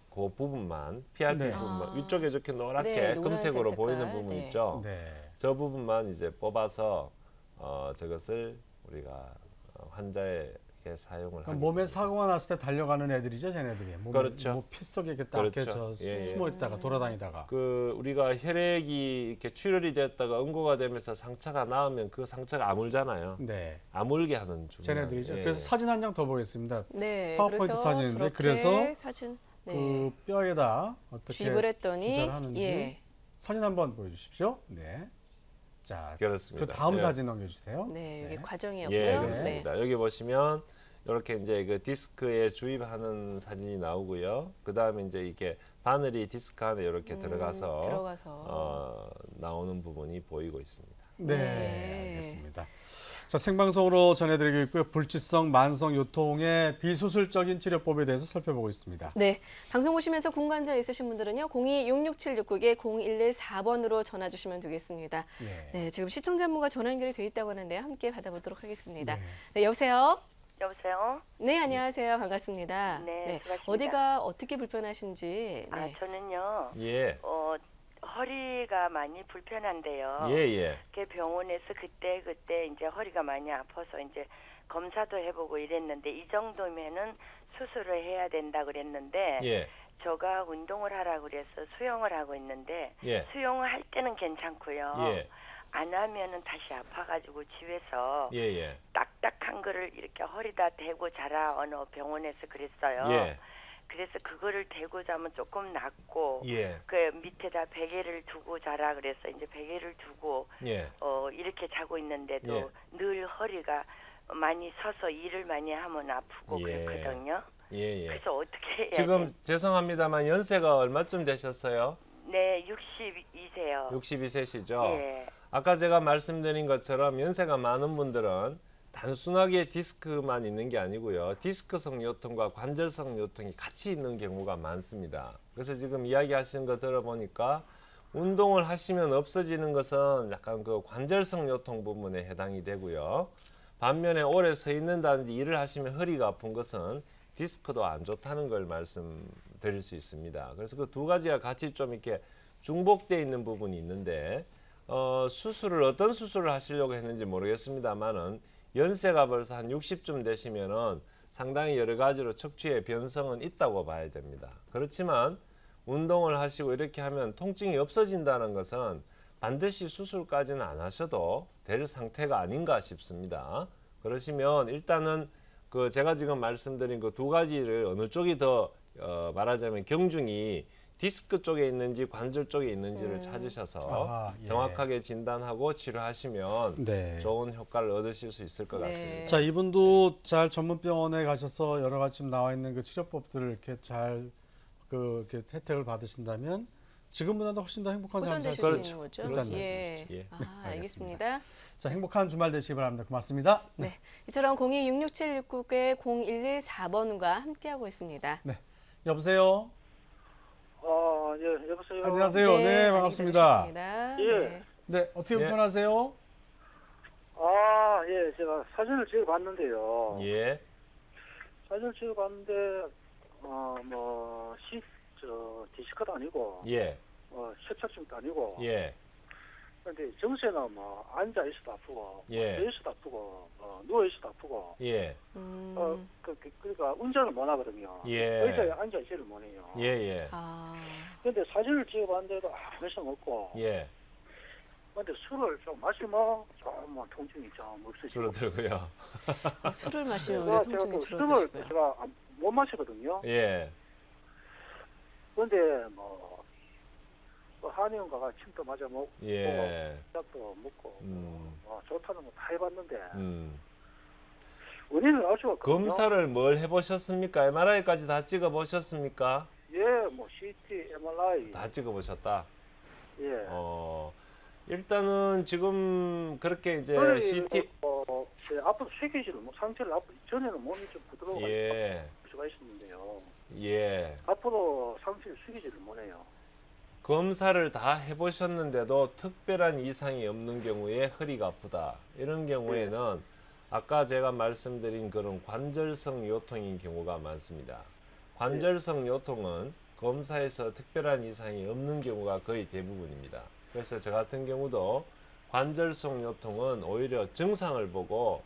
그 부분만 PRP 네. 부분만 아. 위쪽에 이렇게 노랗게 네, 노란색 금색으로 색깔. 보이는 부분 네. 있죠. 네. 저 부분만 이제 뽑아서 저것을 우리가 환자에게 사용을 하게 몸에 됩니다. 사고가 났을 때 달려가는 애들이죠, 쟤네들이. 몸에 그렇죠. 뭐 피 속에 이렇게 딱 이렇게 그렇죠. 저 예, 예. 숨어 있다가 돌아다니다가. 그 우리가 혈액이 이렇게 출혈이 됐다가 응고가 되면서 상처가 나오면 그 상처가 아물잖아요. 네. 아물게 하는 중. 쟤네들이죠. 예. 그래서 사진 한 장 더 보겠습니다. 네. 파워포인트 그래서 사진인데 저렇게 그래서 사진 네. 그 뼈에다 어떻게 주입을 했더니 주사를 하는지 예. 사진 한번 보여주십시오. 네. 자, 그렇습니다. 그 다음 예. 사진 넘겨주세요. 네, 여기 네. 과정이었고요. 예, 네. 그렇습니다. 여기 보시면 이렇게 이제 그 디스크에 주입하는 사진이 나오고요. 그 다음에 이제 이게 바늘이 디스크 안에 이렇게 들어가서 나오는 부분이 보이고 있습니다. 네, 네. 알겠습니다. 자, 생방송으로 전해드리고 있고요. 불치성 만성 요통의 비수술적인 치료법에 대해서 살펴보고 있습니다. 네, 방송 보시면서 궁금한 있으신 분들은요. 02-66769에 0114번으로 전화 주시면 되겠습니다. 예. 네, 지금 시청자 한 분과 전화 연결이 돼 있다고 하는데요. 함께 받아보도록 하겠습니다. 네. 네, 여보세요? 여보세요? 네, 안녕하세요. 반갑습니다. 네, 반갑습니다. 어디가 어떻게 불편하신지. 아, 네. 저는요, 예, 허리가 많이 불편한데요. 예, 예. 그 병원에서 그때 이제 허리가 많이 아파서 이제 검사도 해보고 이랬는데 이 정도면은 수술을 해야 된다 그랬는데 예, 제가 운동을 하라고 그래서 수영을 하고 있는데 예. 수영을 할 때는 괜찮고요. 예, 안 하면은 다시 아파가지고 집에서 예, 예. 딱딱한 거를 이렇게 허리다 대고 자라 어느 병원에서 그랬어요. 예, 그래서 그거를 대고 자면 조금 낫고 예, 그 밑에다 베개를 두고 자라 그래서 이제 베개를 두고 예. 이렇게 자고 있는데도 예. 늘 허리가 많이 서서 일을 많이 하면 아프고 예. 그렇거든요. 예, 예. 그래서 어떻게 해야 지금 돼? 죄송합니다만 연세가 얼마쯤 되셨어요? 네, 62세요. 62세시죠? 예. 아까 제가 말씀드린 것처럼 연세가 많은 분들은 단순하게 디스크만 있는 게 아니고요. 디스크성 요통과 관절성 요통이 같이 있는 경우가 많습니다. 그래서 지금 이야기하시는 거 들어보니까 운동을 하시면 없어지는 것은 약간 그 관절성 요통 부분에 해당이 되고요. 반면에 오래 서 있는다든지 일을 하시면 허리가 아픈 것은 디스크도 안 좋다는 걸 말씀드릴 수 있습니다. 그래서 그 두 가지가 같이 좀 이렇게 중복되어 있는 부분이 있는데 수술을 어떤 수술을 하시려고 했는지 모르겠습니다만은 연세가 벌써 한 60쯤 되시면은 상당히 여러 가지로 척추의 변성은 있다고 봐야 됩니다. 그렇지만 운동을 하시고 이렇게 하면 통증이 없어진다는 것은 반드시 수술까지는 안 하셔도 될 상태가 아닌가 싶습니다. 그러시면 일단은 그 제가 지금 말씀드린 그 두 가지를 어느 쪽이 더 말하자면 경중이 디스크 쪽에 있는지 관절 쪽에 있는지를 찾으셔서 예. 정확하게 진단하고 치료하시면 네. 좋은 효과를 얻으실 수 있을 것 네. 같습니다. 자, 이분도 잘 전문 병원에 가셔서 여러 가지 지금 나와 있는 그 치료법들을 이렇게 잘 이렇게 혜택을 받으신다면 지금보다도 훨씬 더 행복한 삶을 살 호전되실 수 수 있는 거죠. 일단 예. 예. 알겠습니다. 자, 행복한 주말 되시기 바랍니다. 고맙습니다. 네. 이처럼 026669-0114번과 함께하고 있습니다. 네. 여보세요? 예, 여보세요. 안녕하세요. 네, 많이 반갑습니다. 기다리셨습니다. 예. 네. 네, 어떻게 예. 불편하세요? 예, 제가 사진을 찍어봤는데요. 예. 사진을 찍어봤는데, 디스크도 아니고, 예. 협착증도 아니고, 예. 근데 정세는 앉아 있어도 아프고, 예. 서 있어도 아프고, 누워 있어도 아프고, 예. 그러니까 운전을 못 하거든요. 예. 의자에 앉아 있지를 못해요. 예. 예. 근데 사진을 찍어봤는데도 아무 이상 없고, 예. 근데 술을 좀 마시면 좀 통증이 좀 없어지고. 줄어들고요. 술을 마시면 제가 오히려 통증이 술을 줄어드시고요. 제가 못 마시거든요. 예. 근데 한의원가가 침도 맞아 먹고 예. 약도 먹고 음. 좋다는 거 다 해봤는데 음. 원인을 알 수가 없거든요. 검사를 뭘 해보셨습니까? MRI까지 다 찍어보셨습니까? 예, CT, MRI. 다 찍어보셨다. 예. 일단은 지금 그렇게 이제 저희 CT 앞으로 쇠기질을 상체를 전에는 몸이 좀 부드러워 예. 수가 있었는데요. 예. 앞으로 상체를 숙이지를 못해요. 검사를 다 해보셨는데도 특별한 이상이 없는 경우에 허리가 아프다. 이런 경우에는 아까 제가 말씀드린 그런 관절성 요통인 경우가 많습니다. 관절성 요통은 검사에서 특별한 이상이 없는 경우가 거의 대부분입니다. 그래서 저 같은 경우도 관절성 요통은 오히려 증상을 보고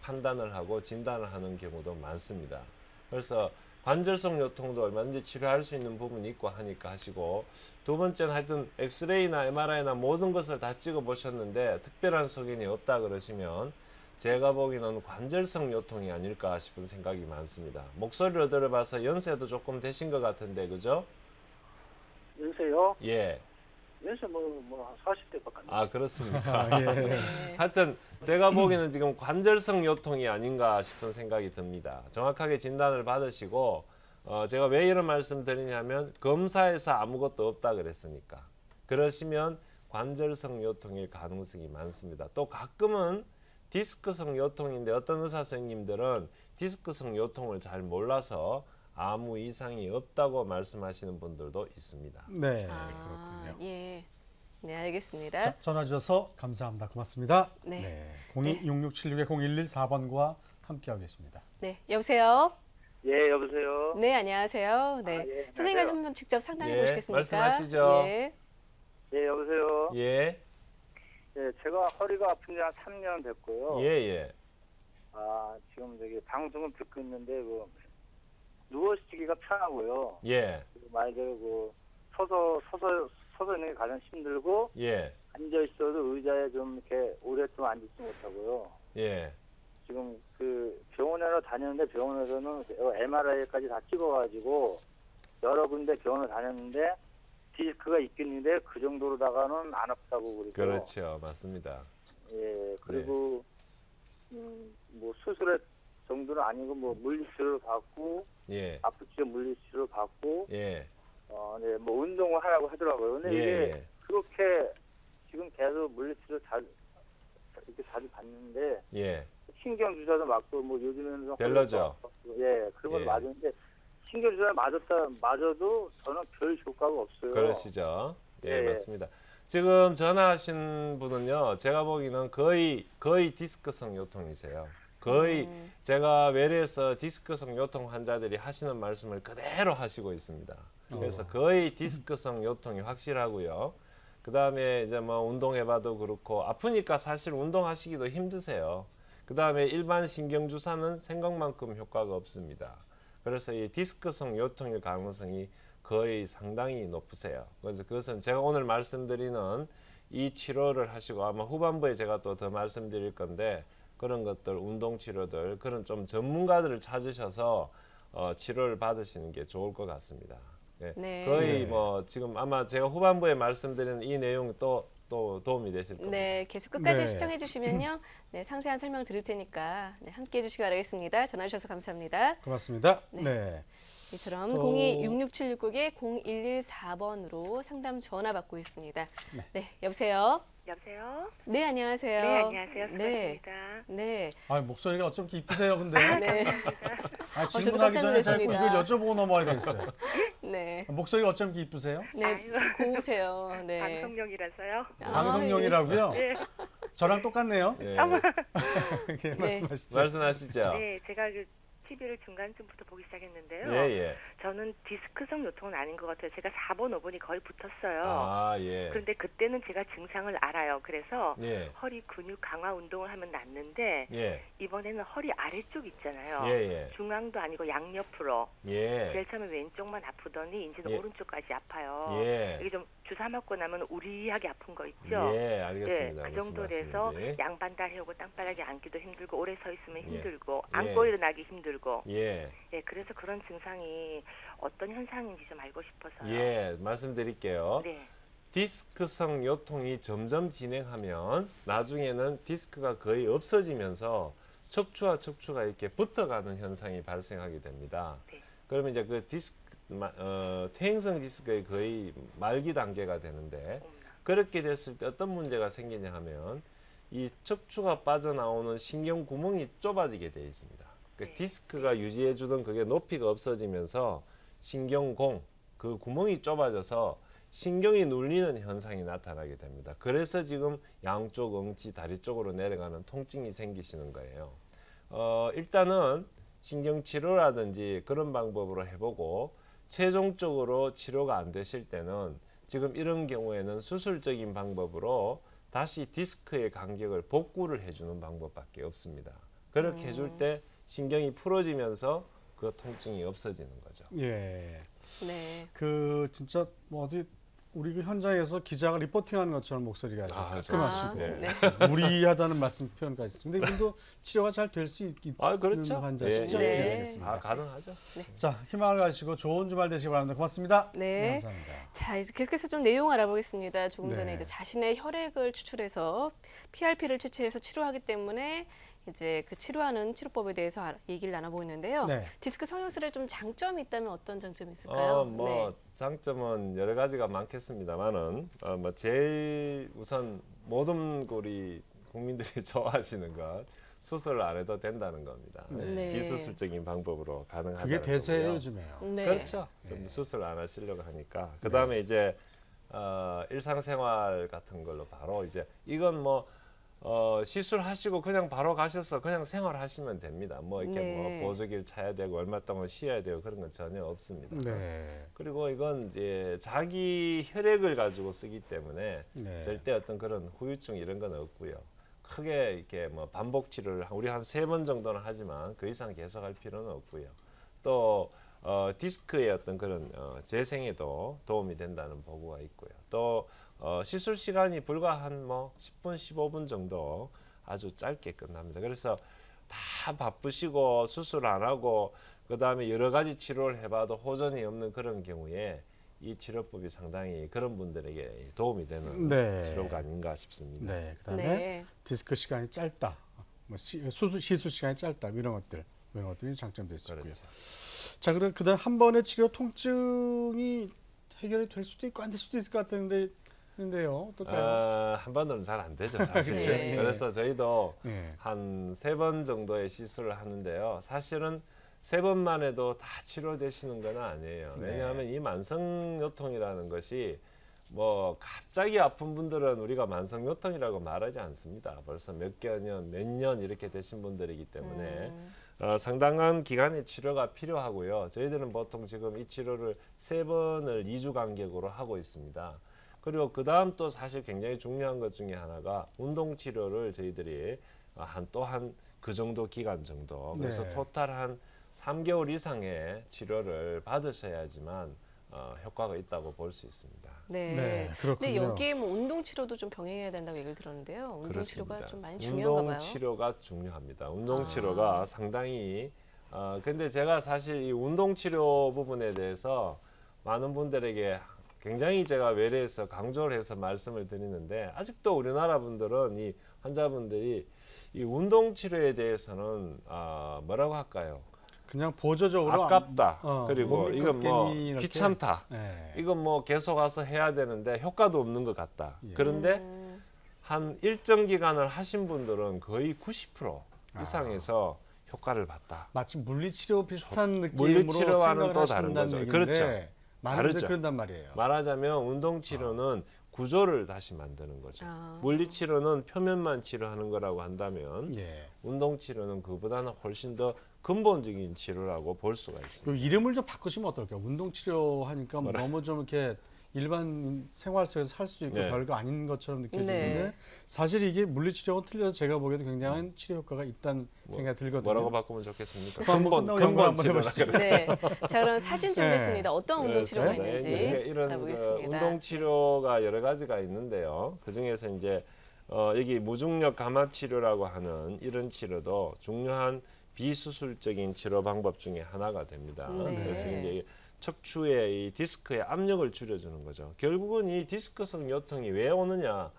판단을 하고 진단을 하는 경우도 많습니다. 그래서 관절성 요통도 얼마든지 치료할 수 있는 부분이 있고 하니까 하시고, 두 번째는 하여튼 엑스레이나 MRI나 모든 것을 다 찍어 보셨는데 특별한 소견이 없다 그러시면 제가 보기에는 관절성 요통이 아닐까 싶은 생각이 많습니다. 목소리를 들어봐서 연세도 조금 되신 것 같은데, 그죠? 연세요? 예. 연세 40대밖에 안 돼요. 그렇습니까? 예. 하여튼 제가 보기에는 지금 관절성 요통이 아닌가 싶은 생각이 듭니다. 정확하게 진단을 받으시고, 제가 왜 이런 말씀 드리냐면 검사에서 아무것도 없다 그랬으니까. 그러시면 관절성 요통일 가능성이 많습니다. 또 가끔은 디스크성 요통인데 어떤 의사 선생님들은 디스크성 요통을 잘 몰라서 아무 이상이 없다고 말씀하시는 분들도 있습니다. 네, 그렇군요. 예. 네, 알겠습니다. 자, 전화 주셔서 감사합니다. 고맙습니다. 네. 026676-0114번과 함께하고 계십니다. 네, 여보세요. 예, 여보세요. 네, 안녕하세요. 네, 예, 선생님과 안녕하세요. 한번 직접 상담해 예, 보시겠습니까? 말씀하시죠. 예. 예, 여보세요. 예, 예, 제가 허리가 아픈 지 한 3년 됐고요. 예, 예. 지금 방송을 듣고 있는데 누워있기가 편하고요. 예, 말대로 서서 있는 게 가장 힘들고 예, 앉아 있어도 의자에 좀 이렇게 오랫동안 앉지 못하고요. 예, 지금 병원에 다녔는데 병원에서는 MRI까지 다 찍어가지고 여러 군데 병원을 다녔는데 디스크가 있겠는데 그 정도로다가는 안 아프다고 그러고요. 그렇죠. 맞습니다. 예, 그리고 수술의 정도는 아니고 물리치료를 받고 예, 아프치료 물리치료를 받고 예, 네, 운동을 하라고 하더라고요. 근데 예, 이게 예. 그렇게 지금 계속 물리치료 이렇게 자주 받는데 예, 또 뭐 요즘에는 별로죠. 예, 그런 걸 예. 맞았는데 신경주사를 맞아도 저는 별 효과가 없어요. 그러시죠. 예, 예. 맞습니다. 지금 전화하신 분은요, 제가 보기에는 거의 디스크성 요통이세요. 거의 제가 외래에서 디스크성 요통 환자들이 하시는 말씀을 그대로 하시고 있습니다. 그래서 거의 디스크성 요통이 확실하고요. 그 다음에 이제 뭐 운동해봐도 그렇고 아프니까 사실 운동하시기도 힘드세요. 그 다음에 일반 신경주사는 생각만큼 효과가 없습니다. 그래서 이 디스크성 요통일 가능성이 거의 상당히 높으세요. 그래서 그것은 제가 오늘 말씀드리는 이 치료를 하시고 아마 후반부에 제가 또 더 말씀드릴 건데 그런 것들 운동 치료들 그런 좀 전문가들을 찾으셔서 치료를 받으시는 게 좋을 것 같습니다. 예. 네. 거의 뭐 지금 아마 제가 후반부에 말씀드리는 이 내용이 또 도움이 되실 겁니다. 네, 계속 끝까지 네. 시청해 주시면요. 네, 상세한 설명 드릴 테니까 네, 함께 해 주시기 바라겠습니다. 전화 주셔서 감사합니다. 고맙습니다. 네. 이처럼 또- 026676의 0114번으로 상담 전화 받고 있습니다. 네, 여보세요. 여보세요? 네, 안녕하세요. 네, 안녕하세요. 네, 수고하십니다. 네, 아, 목소리가 어쩜 이렇게 이쁘세요, 근데. 네, 아, 저도 질문하기 깜짝 전에 자꾸 놀랐습니다. 이걸 여쭤보고 넘어야 되겠어요. 네, 목소리가 어쩜 이렇게 이쁘세요? 네, 좀 고우세요. 네. 방송용이라서요. 아, 방송용이라고요? 네. 저랑 똑같네요. 예. 네, 말씀하시죠. 말씀하시죠. 네, 제가 그 TV를 중간쯤부터 보기 시작했는데요. 예, 예. 저는 디스크성 요통은 아닌 것 같아요. 제가 4번, 5번이 거의 붙었어요. 아, 예. 그런데 그때는 제가 증상을 알아요. 그래서 예. 허리 근육 강화 운동을 하면 낫는데 예. 이번에는 허리 아래쪽 있잖아요. 예, 예. 중앙도 아니고 양옆으로. 예. 제일 처음에 왼쪽만 아프더니 이제는 예. 오른쪽까지 아파요. 예. 이게 좀 주사 맞고 나면 우리하게 아픈 거 있죠? 예, 알겠습니다. 그 정도 무슨 돼서 말씀인지. 양반달 해오고 땅바닥에 앉기도 힘들고 오래 서 있으면 예. 힘들고 예. 앉고 일어나기 힘들고 예. 예, 그래서 그런 증상이 어떤 현상인지 좀 알고 싶어서요. 예, 말씀드릴게요. 네. 디스크성 요통이 점점 진행하면 나중에는 디스크가 거의 없어지면서 척추와 척추가 이렇게 붙어가는 현상이 발생하게 됩니다. 네. 그러면 이제 그 퇴행성 디스크의 거의 말기 단계가 되는데 그렇게 됐을 때 어떤 문제가 생기냐 하면 이 척추가 빠져나오는 신경 구멍이 좁아지게 되어 있습니다. 그 네. 디스크가 유지해주던 그게 높이가 없어지면서 신경공, 그 구멍이 좁아져서 신경이 눌리는 현상이 나타나게 됩니다. 그래서 지금 양쪽 엉치, 다리 쪽으로 내려가는 통증이 생기시는 거예요. 일단은 신경치료라든지 그런 방법으로 해보고 최종적으로 치료가 안 되실 때는 지금 이런 경우에는 수술적인 방법으로 다시 디스크의 간격을 복구를 해주는 방법밖에 없습니다. 그렇게 해줄 때 신경이 풀어지면서 그 통증이 없어지는 거죠. 예. 네. 그 진짜 뭐 어디 우리 그 현장에서 기자가 리포팅하는 것처럼 목소리가 아주 깔끔하시고 네. 무리하다는 말씀 표현까지 있습니다. 근데 이분도 치료가 잘 될 수 있는 그렇죠. 환자시죠? 예, 예. 네, 알겠습니다. 가능하죠. 자, 희망을 가지고 좋은 주말 되시기 바랍니다. 고맙습니다. 네. 감사합니다. 자, 이제 계속해서 좀 내용 알아보겠습니다. 조금 전에 네. 이제 자신의 혈액을 추출해서 PRP를 추출해서 치료하기 때문에 이제 그 치료하는 치료법에 대해서 얘기를 나눠보고 있는데요. 네. 디스크 성형술에 좀 장점이 있다면 어떤 장점이 있을까요? 네. 장점은 여러 가지가 많겠습니다만은 뭐 제일 우선 모든 우리 국민들이 좋아하시는 건 수술을 안 해도 된다는 겁니다. 네. 비수술적인 방법으로 가능하다는 그게 대세예요, 거고요. 요즘에요. 네. 그렇죠. 좀 수술 안 하시려고 하니까. 그 다음에 이제 일상생활 같은 걸로 바로 이제 이건 뭐 시술하시고 그냥 바로 가셔서 그냥 생활하시면 됩니다. 뭐 이렇게 네. 뭐 보조기를 차야 되고 얼마 동안 쉬어야 되고 그런 건 전혀 없습니다. 네. 그리고 이건 이제 자기 혈액을 가지고 쓰기 때문에 네. 절대 어떤 그런 후유증 이런 건 없고요. 크게 이렇게 뭐 반복 치료를 우리 한 3번 정도는 하지만 그 이상 계속할 필요는 없고요. 또 디스크의 어떤 그런 재생에도 도움이 된다는 보고가 있고요. 또 시술 시간이 불과 한 뭐 10분, 15분 정도 아주 짧게 끝납니다. 그래서 다 바쁘시고 수술 안 하고 그 다음에 여러 가지 치료를 해봐도 호전이 없는 그런 경우에 이 치료법이 상당히 그런 분들에게 도움이 되는 네. 치료가 아닌가 싶습니다. 네. 그다음에 네. 디스크 시간이 짧다. 뭐 시술 시간이 짧다. 이런 것들이 장점도 있었고요. 그렇죠. 자, 그다음 한 번의 치료 통증이 해결이 될 수도 있고 안 될 수도 있을 것 같은데 있는데요. 어떨까요? 한번으로는 잘 안 되죠, 사실. 그쵸, 예. 그래서 저희도 예. 한 3번 정도의 시술을 하는데요. 사실은 3번만 해도 다 치료되시는 건 아니에요. 네. 왜냐하면 이 만성요통이라는 것이 뭐 갑자기 아픈 분들은 우리가 만성요통이라고 말하지 않습니다. 벌써 몇 개년, 몇 년 이렇게 되신 분들이기 때문에 상당한 기간의 치료가 필요하고요. 저희들은 보통 지금 이 치료를 3번을 2주 간격으로 하고 있습니다. 그리고 그 다음 또 사실 굉장히 중요한 것 중에 하나가 운동 치료를 저희들이 또한 그 정도 기간 정도, 그래서 네. 토탈 한 3개월 이상의 치료를 받으셔야지만 효과가 있다고 볼 수 있습니다. 네. 네, 그렇군요. 근데 여기에 뭐 운동 치료도 좀 병행해야 된다고 얘기를 들었는데요. 운동 치료가 그렇습니다. 좀 많이 중요한가 봐요. 운동 치료가 중요합니다. 운동 치료가 상당히 근데 제가 사실 이 운동 치료 부분에 대해서 많은 분들에게 굉장히 제가 외래에서 강조를 해서 말씀을 드리는데 아직도 우리나라 분들은 이 환자분들이 이 운동 치료에 대해서는 뭐라고 할까요? 그냥 보조적으로 아깝다. 그리고 몸이 이건 뭐 꺾이니 이렇게. 귀찮다. 네. 이건 뭐 계속 와서 해야 되는데 효과도 없는 것 같다. 예. 그런데 한 일정 기간을 하신 분들은 거의 90% 이상에서 효과를 봤다. 마치 물리치료 비슷한 느낌으로 물리치료와는 생각을 또 다른 하신다는 거죠. 얘기인데 그렇죠. 많은 분들이 다르죠. 그런단 말이에요. 말하자면 운동 치료는 구조를 다시 만드는 거죠. 물리 치료는 표면만 치료하는 거라고 한다면 예. 운동 치료는 그보다는 훨씬 더 근본적인 치료라고 볼 수가 있습니다. 그 이름을 좀 바꾸시면 어떨까요? 운동치료 하니까 너무 좀 이렇게 일반 생활 속에서 살 수 있고 네. 별거 아닌 것처럼 느껴지는데 네. 사실 이게 물리치료하고 틀려서 제가 보기에도 굉장한 치료 효과가 있다는 생각이 들거든요. 뭐라고 바꾸면 좋겠습니까? 한번 끝나고 연구 한번 해보시죠. 네. 자, 그럼 사진 준비했습니다. 어떤 운동 치료가 그래서 있는지 이제 이런 알아보겠습니다. 운동 치료가 여러 가지가 있는데요. 그 중에서 이제 여기 무중력 감압 치료라고 하는 이런 치료도 중요한 비수술적인 치료 방법 중에 하나가 됩니다. 네. 그래서 이제 척추의 이 디스크의 압력을 줄여주는 거죠. 결국은 이 디스크성 요통이 왜 오느냐?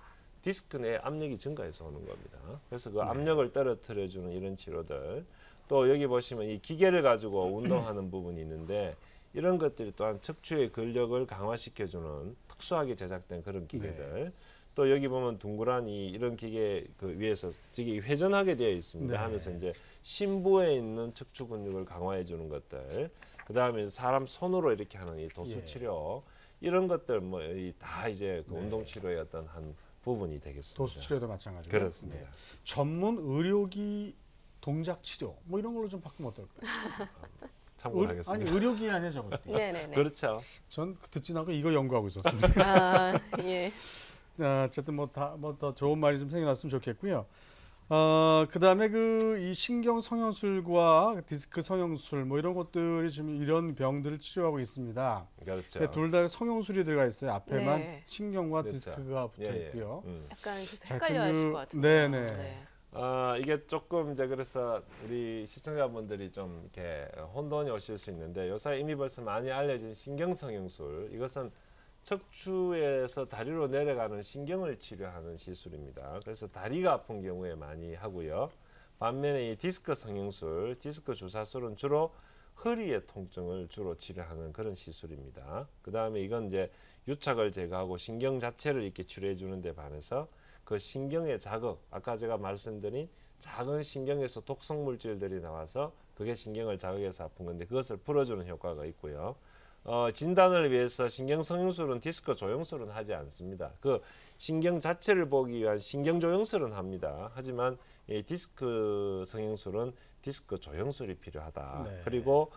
디스크 내 압력이 증가해서 오는 겁니다. 그래서 그 압력을 떨어뜨려주는 이런 치료들. 또 여기 보시면 이 기계를 가지고 운동하는 부분이 있는데 이런 것들이 또한 척추의 근력을 강화시켜주는 특수하게 제작된 그런 기계들. 네. 또 여기 보면 둥그란 이런 기계 그 위에서 저기 회전하게 되어 있습니다. 네. 하면서 이제 심부에 있는 척추 근육을 강화해 주는 것들. 그다음에 사람 손으로 이렇게 하는 이 도수 치료 이런 것들 뭐 다 이제 그 운동 치료의 어떤 한 부분이 되겠습니다. 도수 치료도 마찬가지고. 그렇습니다. 네. 전문 의료기 동작 치료 뭐 이런 걸로 좀 바꾸면 어떨까요? 참고하겠습니다. 아니 의료기 아니에요, 저것도. 네네네. 그렇죠. 전 듣지 않고 이거 연구하고 있었습니다. 예. 어쨌든 뭐 더 좋은 말이 좀 생겨났으면 좋겠고요. 그다음에 이 신경 성형술과 디스크 성형술 뭐 이런 것들이 지금 이런 병들을 치료하고 있습니다. 그렇죠. 둘 다 성형술이 들어가 있어요. 앞에만 네. 신경과 그렇죠. 디스크가 붙어 있고요. 약간 그래서 자, 헷갈려 하실 것 같은데. 네네. 네. 이게 조금 이제 그래서 우리 시청자분들이 좀 이렇게 혼돈이 오실 수 있는데 요새 이미 벌써 많이 알려진 신경성형술 이것은 척추에서 다리로 내려가는 신경을 치료하는 시술입니다. 그래서 다리가 아픈 경우에 많이 하고요. 반면에 이 디스크 성형술, 디스크 주사술은 주로 허리의 통증을 주로 치료하는 그런 시술입니다. 그 다음에 이건 이제 유착을 제거하고 신경 자체를 이렇게 치료해 주는 데 반해서 그 신경의 자극, 아까 제가 말씀드린 작은 신경에서 독성 물질들이 나와서 그게 신경을 자극해서 아픈 건데 그것을 풀어주는 효과가 있고요. 진단을 위해서 신경 성형술은 디스크 조영술은 하지 않습니다. 그 신경 자체를 보기 위한 신경 조영술은 합니다. 하지만 이 디스크 성형술은 디스크 조영술이 필요하다. 네. 그리고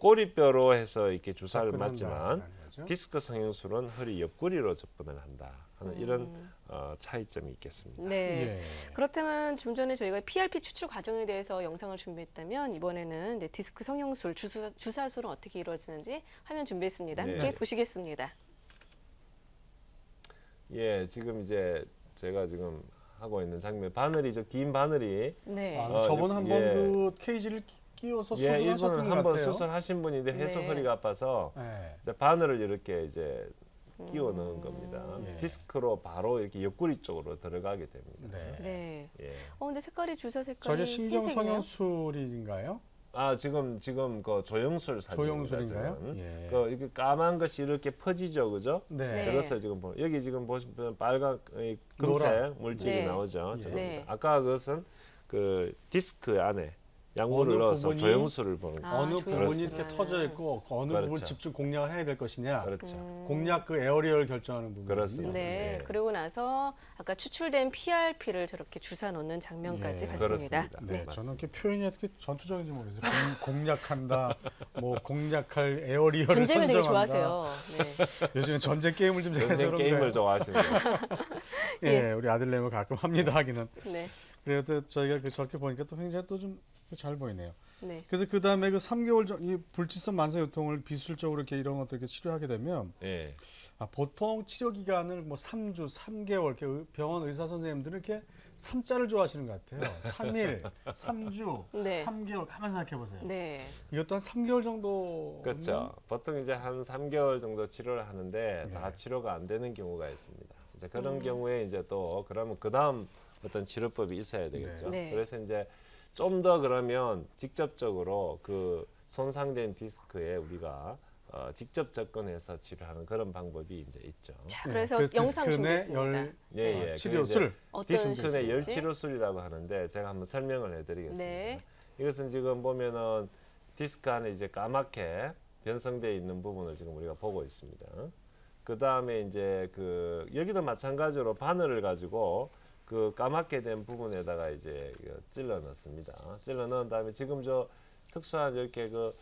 꼬리뼈로 해서 이렇게 주사를 접근한다, 맞지만 라는 거죠. 디스크 성형술은 허리 옆구리로 접근을 한다 하는 이런 차이점이 있겠습니다. 네. 예. 그렇다면 좀 전에 저희가 PRP 추출 과정에 대해서 영상을 준비했다면 이번에는 디스크 성형술, 주사술은 어떻게 이루어지는지 화면 준비했습니다. 함께 네. 보시겠습니다. 예, 지금 이제 제가 지금 하고 있는 장면 바늘이 긴 바늘이 네. 저번 한번 예. 그 케이지를 끼워서 예, 수술하셨던 일본은 것 한번 같아요. 수술하신 분인데 해서 네. 허리가 아파서 네. 이제 바늘을 이렇게 이제 끼워 넣은 겁니다. 예. 디스크로 바로 이렇게 옆구리 쪽으로 들어가게 됩니다. 네. 네. 예. 근데 색깔이 주사 색깔이 전혀 신경 흰색이네요. 성형술인가요? 지금 그 조영술 사진입니다. 조영술인가요? 예. 그 이게 까만 것이 이렇게 퍼지죠, 그죠? 네. 저것을 지금 여기 지금 보시면 빨간 금색 노란. 물질이 네. 나오죠. 예. 저겁니다. 네. 아까 그것은 그 디스크 안에 약물을 어느 넣어서 부분이 조영술을 보는 아, 어느 조영술. 부분이 이렇게 터져 있고 그 어느 그렇죠. 부분을 집중 공략을 해야 될 것이냐. 그렇죠. 공략 그 에어리어를 결정하는 부분. 그렇습니다. 네. 네. 그리고 나서 아까 추출된 PRP를 저렇게 주사 놓는 장면까지 예. 봤습니다. 그렇습니다. 네, 맞습니다. 저는 이렇게 표현이 어떻게 전투적인지 모르겠어요. 공략한다, 뭐 공략할 에어리어를 전쟁을 되게 선정한다. 좋아하세요. 네. 요즘에 전쟁 게임을 좀 잘해서 전쟁 그런데. 게임을 좋아하시는 예, 우리 아들내미 가끔 합니다 하기는. 네. 그래도 저희가 저렇게 보니까 또 굉장히 또 좀 잘 보이네요. 네. 그래서 그 다음에 그 3개월 전 이 불치성 만성 요통을 비술적으로 이렇게 이런 것들 이렇게 치료하게 되면 예. 보통 치료 기간을 뭐 3주, 3개월 이렇게 병원 의사 선생님들은 이렇게 3자를 좋아하시는 것 같아요. 3일, 3주, 네. 3개월 가만 생각해 보세요. 네. 이것도 한 3개월 정도. 그렇죠. 보통 이제 한 3개월 정도 치료를 하는데 네. 다 치료가 안 되는 경우가 있습니다. 이제 그런 경우에 이제 또 그러면 그 다음 어떤 치료법이 있어야 되겠죠. 네. 그래서 이제 좀 더 그러면 직접적으로 그 손상된 디스크에 우리가 직접 접근해서 치료하는 그런 방법이 이제 있죠. 자, 네, 그래서 그 영상 디스크내 준비했습니다. 열 예, 예. 치료술. 어떤 디스크의 시술인지? 열치료술이라고 하는데 제가 한번 설명을 해드리겠습니다. 네. 이것은 지금 보면은 디스크 안에 이제 까맣게 변성되어 있는 부분을 지금 우리가 보고 있습니다. 그 다음에 이제 그 여기도 마찬가지로 바늘을 가지고 그 까맣게 된 부분에다가 이제 찔러 넣습니다. 찔러 넣은 다음에 지금 저 특수한 이렇게 그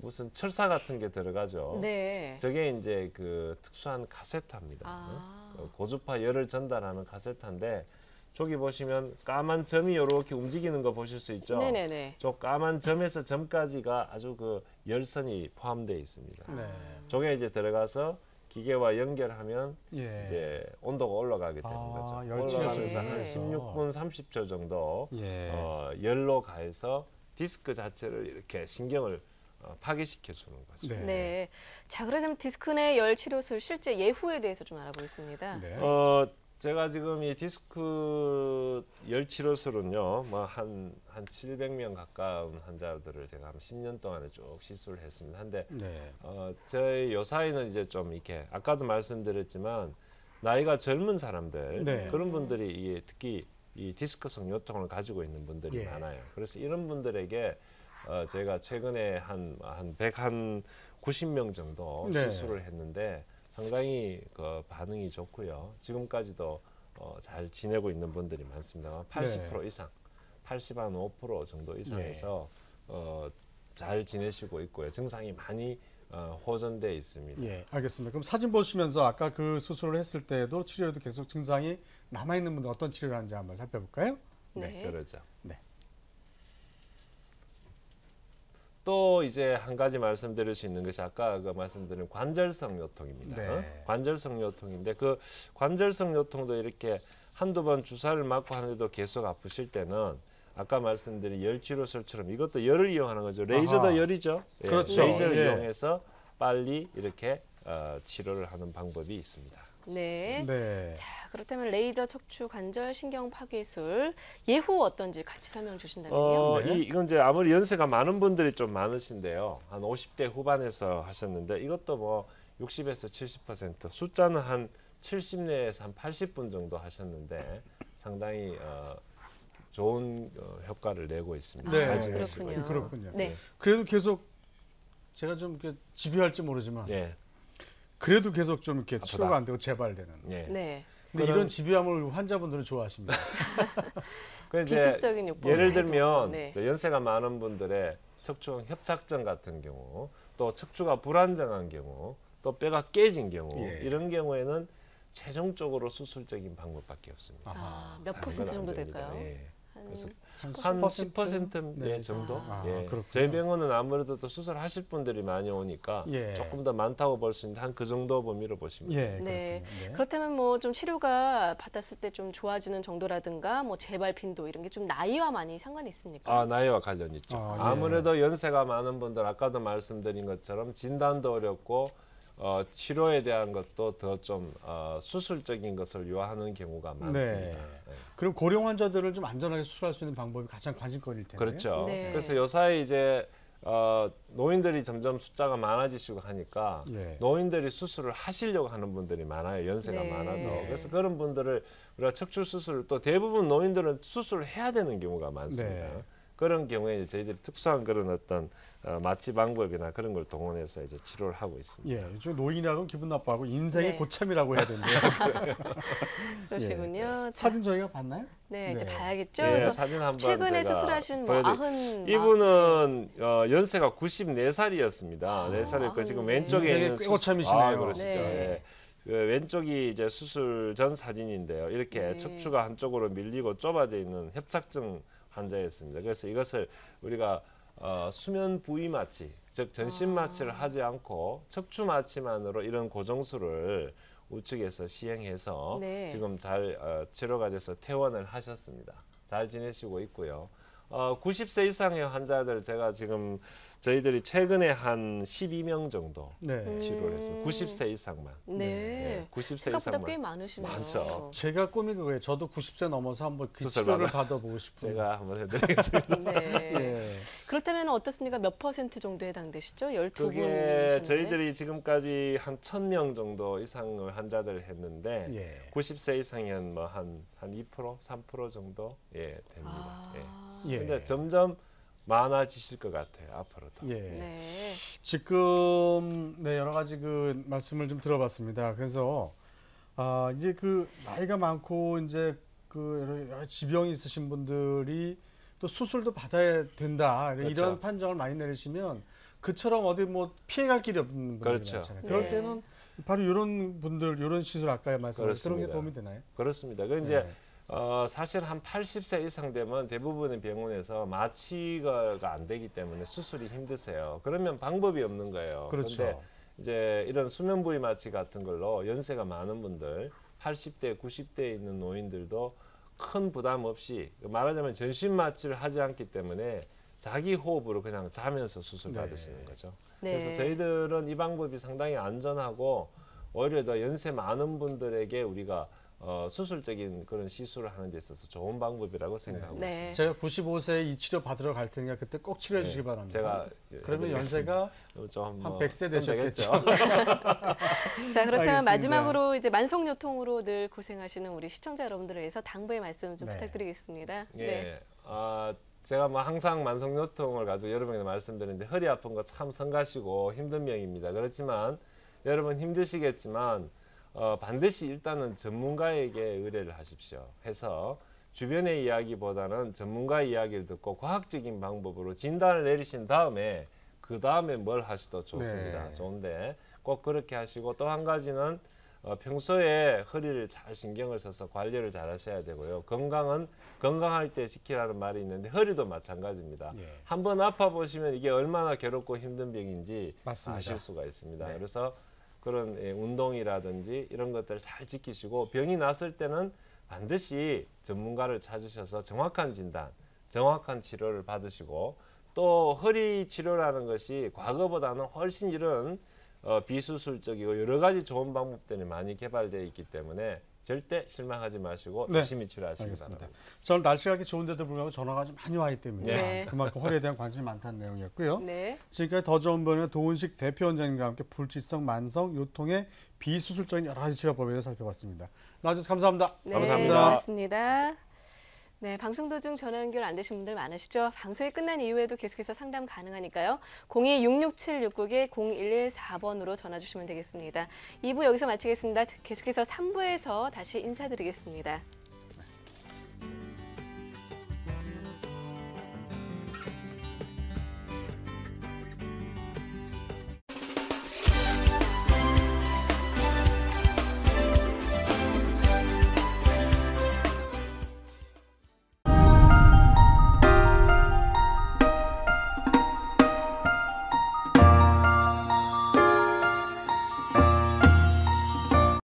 무슨 철사 같은 게 들어가죠. 네. 저게 이제 그 특수한 카세타입니다. 아. 고주파 열을 전달하는 카세타인데 저기 보시면 까만 점이 이렇게 움직이는 거 보실 수 있죠. 네네네. 저 까만 점에서 점까지가 아주 그 열선이 포함되어 있습니다. 네. 저게 이제 들어가서 기계와 연결하면 예. 이제 온도가 올라가게 되는 아, 거죠. 열치료를 올라가면서 한 해서. 16분 30초 정도 예. 열로 가해서 디스크 자체를 이렇게 신경을 파괴시켜 주는 거죠. 네. 네. 자, 그러면 디스크내 열 치료술 실제 예후에 대해서 좀 알아보겠습니다. 네. 제가 지금 이 디스크 열 치료술은요, 뭐 한 700명 가까운 환자들을 제가 한 10년 동안에 쭉 시술을 했습니다. 한데 네. 저희 요사이는 이제 좀 이렇게 아까도 말씀드렸지만 나이가 젊은 사람들 네. 그런 분들이 이게 특히 이 디스크성 요통을 가지고 있는 분들이 예. 많아요. 그래서 이런 분들에게 제가 최근에 한 190명 정도 네. 시술을 했는데 상당히 그 반응이 좋고요. 지금까지도 잘 지내고 있는 분들이 많습니다. 80% 이상, 80한5% 정도 이상에서 잘 지내시고 있고요. 증상이 많이 호전돼 있습니다. 예, 알겠습니다. 그럼 사진 보시면서 아까 그 수술을 했을 때도 치료에도 계속 증상이 남아 있는 분들 어떤 치료를 하는지 한번 살펴볼까요? 네. 그러죠. 네. 또 이제 한 가지 말씀드릴 수 있는 것이 아까 그 말씀드린 관절성 요통입니다. 네. 관절성 요통인데 그 관절성 요통도 이렇게 한두 번 주사를 맞고 하는데도 계속 아프실 때는 아까 말씀드린 열치료술처럼 이것도 열을 이용하는 거죠. 레이저도 아하. 열이죠. 예, 그렇죠. 레이저를 예. 이용해서 빨리 이렇게 치료를 하는 방법이 있습니다. 네. 네. 자, 그렇다면 레이저 척추 관절 신경 파괴술 예후 어떤지 같이 설명 주신다면요. 네. 이건 이제 아무리 연세가 많은 분들이 좀 많으신데요. 한 50대 후반에서 하셨는데 이것도 뭐 60에서 70% 숫자는 한 70 내에서 한 80분 정도 하셨는데 상당히 좋은 효과를 내고 있습니다. 네. 잘 지내시고 그렇군요. 있고. 그렇군요. 네. 그래도 계속 제가 좀 이렇게 집요할지 모르지만 예. 그래도 계속 좀 이렇게 아프다. 치료가 안 되고 재발되는. 예. 네. 근데 그런- 이런 집요함을 환자분들은 좋아하십니다. 그래서 이제 기술적인 요법. 예를 들면 네. 저 연세가 많은 분들의 척추 협착증 같은 경우, 또 척추가 불안정한 경우, 또 뼈가 깨진 경우 예. 이런 경우에는 최종적으로 수술적인 방법밖에 없습니다. 아, 몇 다른 퍼센트 건안 정도 됩니다. 될까요? 예. 한 그래서 한 한 10% 네. 정도. 아, 예. 그렇군요. 저희 병원은 아무래도 또 수술하실 분들이 많이 오니까 예. 조금 더 많다고 볼 수 있는데 한 그 정도 범위로 보시면 돼요. 예, 네. 그렇군요. 네. 그렇다면 뭐 좀 치료가 받았을 때 좀 좋아지는 정도라든가 뭐 재발 빈도 이런 게 좀 나이와 많이 상관이 있습니까? 나이와 관련 있죠. 아, 예. 아무래도 연세가 많은 분들 아까도 말씀드린 것처럼 진단도 어렵고 치료에 대한 것도 더 좀 수술적인 것을 요하는 경우가 많습니다. 네. 그럼 고령 환자들을 좀 안전하게 수술할 수 있는 방법이 가장 관심거리일 텐데. 그렇죠. 네. 그래서 요사이 이제 노인들이 점점 숫자가 많아지시고 하니까 예. 노인들이 수술을 하시려고 하는 분들이 많아요. 연세가 네. 많아도. 그래서 그런 분들을 우리가 척추 수술 또 대부분 노인들은 수술을 해야 되는 경우가 많습니다. 네. 그런 경우에 이제 저희들이 특수한 그런 어떤 마취 방법이나 그런 걸 동원해서 이제 치료를 하고 있습니다. 예, 요즘 노인이라고 기분 나빠하고 인생의 네. 고참이라고 해야 된대요. 그러시군요. 사진 저희가 봤나요? 네, 이제 네. 봐야겠죠. 예, 그래서 사진 한번 최근에 제가 수술하신 뭐 보여드릴- 90 이분은 연세가 94살이었습니다. 4살이었고 지금 네. 왼쪽에 인생의 있는 꾀고참이시네요. 그러시죠. 네. 예. 그 왼쪽이 이제 수술 전 사진인데요. 이렇게 네. 척추가 한쪽으로 밀리고 좁아져 있는 협착증 환자였습니다. 그래서 이것을 우리가 수면 부위 마취, 즉 전신 마취를 하지 않고 척추 마취만으로 이런 고정술을 우측에서 시행해서 네. 지금 잘 치료가 돼서 퇴원을 하셨습니다. 잘 지내시고 있고요. 90세 이상의 환자들 제가 지금 저희들이 최근에 한 12명 정도 네. 치료를 했습니다. 90세 이상만. 네. 90세 생각보다 이상만. 꽤 많으시네요. 많죠. 제가 꿈이 그거예요. 저도 90세 넘어서 한번 그 수술 치료를 받아보고 싶어요. 제가 한번 해드리겠습니다. 네. 예. 그렇다면 어떻습니까? 몇 % 정도 해당되시죠? 12분. 그게 저희들이 지금까지 한 1,000명 정도 이상을 환자들을 했는데 예. 90세 이상이 한 2%, 3% 정도 됩니다. 예. 예. 근데 점점 많아지실 것 같아요. 앞으로도. 예. 네. 지금 여러 가지 그 말씀을 좀 들어봤습니다. 그래서 이제 그 나이가 많고 이제 그 여러 지병이 있으신 분들이 또 수술도 받아야 된다 이런 그렇죠. 판정을 많이 내리시면 그처럼 어디 뭐 피해갈 길이 없는 분들이 그렇죠. 많잖아요. 그럴 네. 때는 바로 이런 분들 이런 시술 아까 말씀하신 그런 게 그렇습니다. 도움이 되나요? 그렇습니다. 그 이제 네. 사실 한 80세 이상 되면 대부분의 병원에서 마취가 안 되기 때문에 수술이 힘드세요. 그러면 방법이 없는 거예요. 그렇죠. 그런데 이제 이런 수면 부위 마취 같은 걸로 연세가 많은 분들, 80대, 90대에 있는 노인들도 큰 부담 없이 말하자면 전신 마취를 하지 않기 때문에 자기 호흡으로 그냥 자면서 수술 네. 받으시는 거죠. 네. 그래서 저희들은 이 방법이 상당히 안전하고 오히려 더 연세 많은 분들에게 우리가 수술적인 그런 시술을 하는 데 있어서 좋은 방법이라고 생각하고 네. 있습니다. 제가 95세에 이 치료 받으러 갈 테니까 그때 꼭 치료해 주시기 바랍니다. 제가 그러면 연세가 좀 한 뭐 100세 좀 되셨겠죠. 자, 그렇다면 알겠습니다. 마지막으로 이제 만성요통으로 늘 고생하시는 우리 시청자 여러분들을 위해서 당부의 말씀 좀 네. 부탁드리겠습니다. 예. 제가 뭐 항상 만성요통을 가지고 여러분에게 말씀드리는데 허리 아픈 거 참 성가시고 힘든 병입니다. 그렇지만 여러분 힘드시겠지만 반드시 일단은 전문가에게 의뢰를 하십시오. 해서 주변의 이야기보다는 전문가의 이야기를 듣고 과학적인 방법으로 진단을 내리신 다음에 그 다음에 뭘 하셔도 좋습니다. 네. 좋은데 꼭 그렇게 하시고 또 한 가지는 평소에 허리를 잘 신경을 써서 관리를 잘 하셔야 되고요. 건강은 건강할 때 지키라는 말이 있는데 허리도 마찬가지입니다. 예. 한번 아파 보시면 이게 얼마나 괴롭고 힘든 병인지 맞습니다. 아실 수가 있습니다. 네. 그래서 그런 운동이라든지 이런 것들을 잘 지키시고 병이 났을 때는 반드시 전문가를 찾으셔서 정확한 진단, 정확한 치료를 받으시고 또 허리 치료라는 것이 과거보다는 훨씬 이런 비수술적이고 여러 가지 좋은 방법들이 많이 개발되어 있기 때문에 절대 실망하지 마시고 네. 열심히 치료하시기 알겠습니다. 바랍니다. 저는 날씨가 이렇게 좋은데도 불구하고 전화가 좀 많이 와 있기 때문에 네. 그만큼 허리에 대한 관심이 많다는 내용이었고요. 네. 지금까지 더 좋은 병원의 도은식 대표 원장님과 함께 불치성 만성 요통의 비수술적인 여러 가지 치료법에 대해서 살펴봤습니다. 나와주셔서 감사합니다. 네, 감사합니다. 고맙습니다. 네, 방송 도중 전화 연결 안 되신 분들 많으시죠? 방송이 끝난 이후에도 계속해서 상담 가능하니까요. 02-667-699-0114번으로 전화 주시면 되겠습니다. 2부 여기서 마치겠습니다. 계속해서 3부에서 다시 인사드리겠습니다.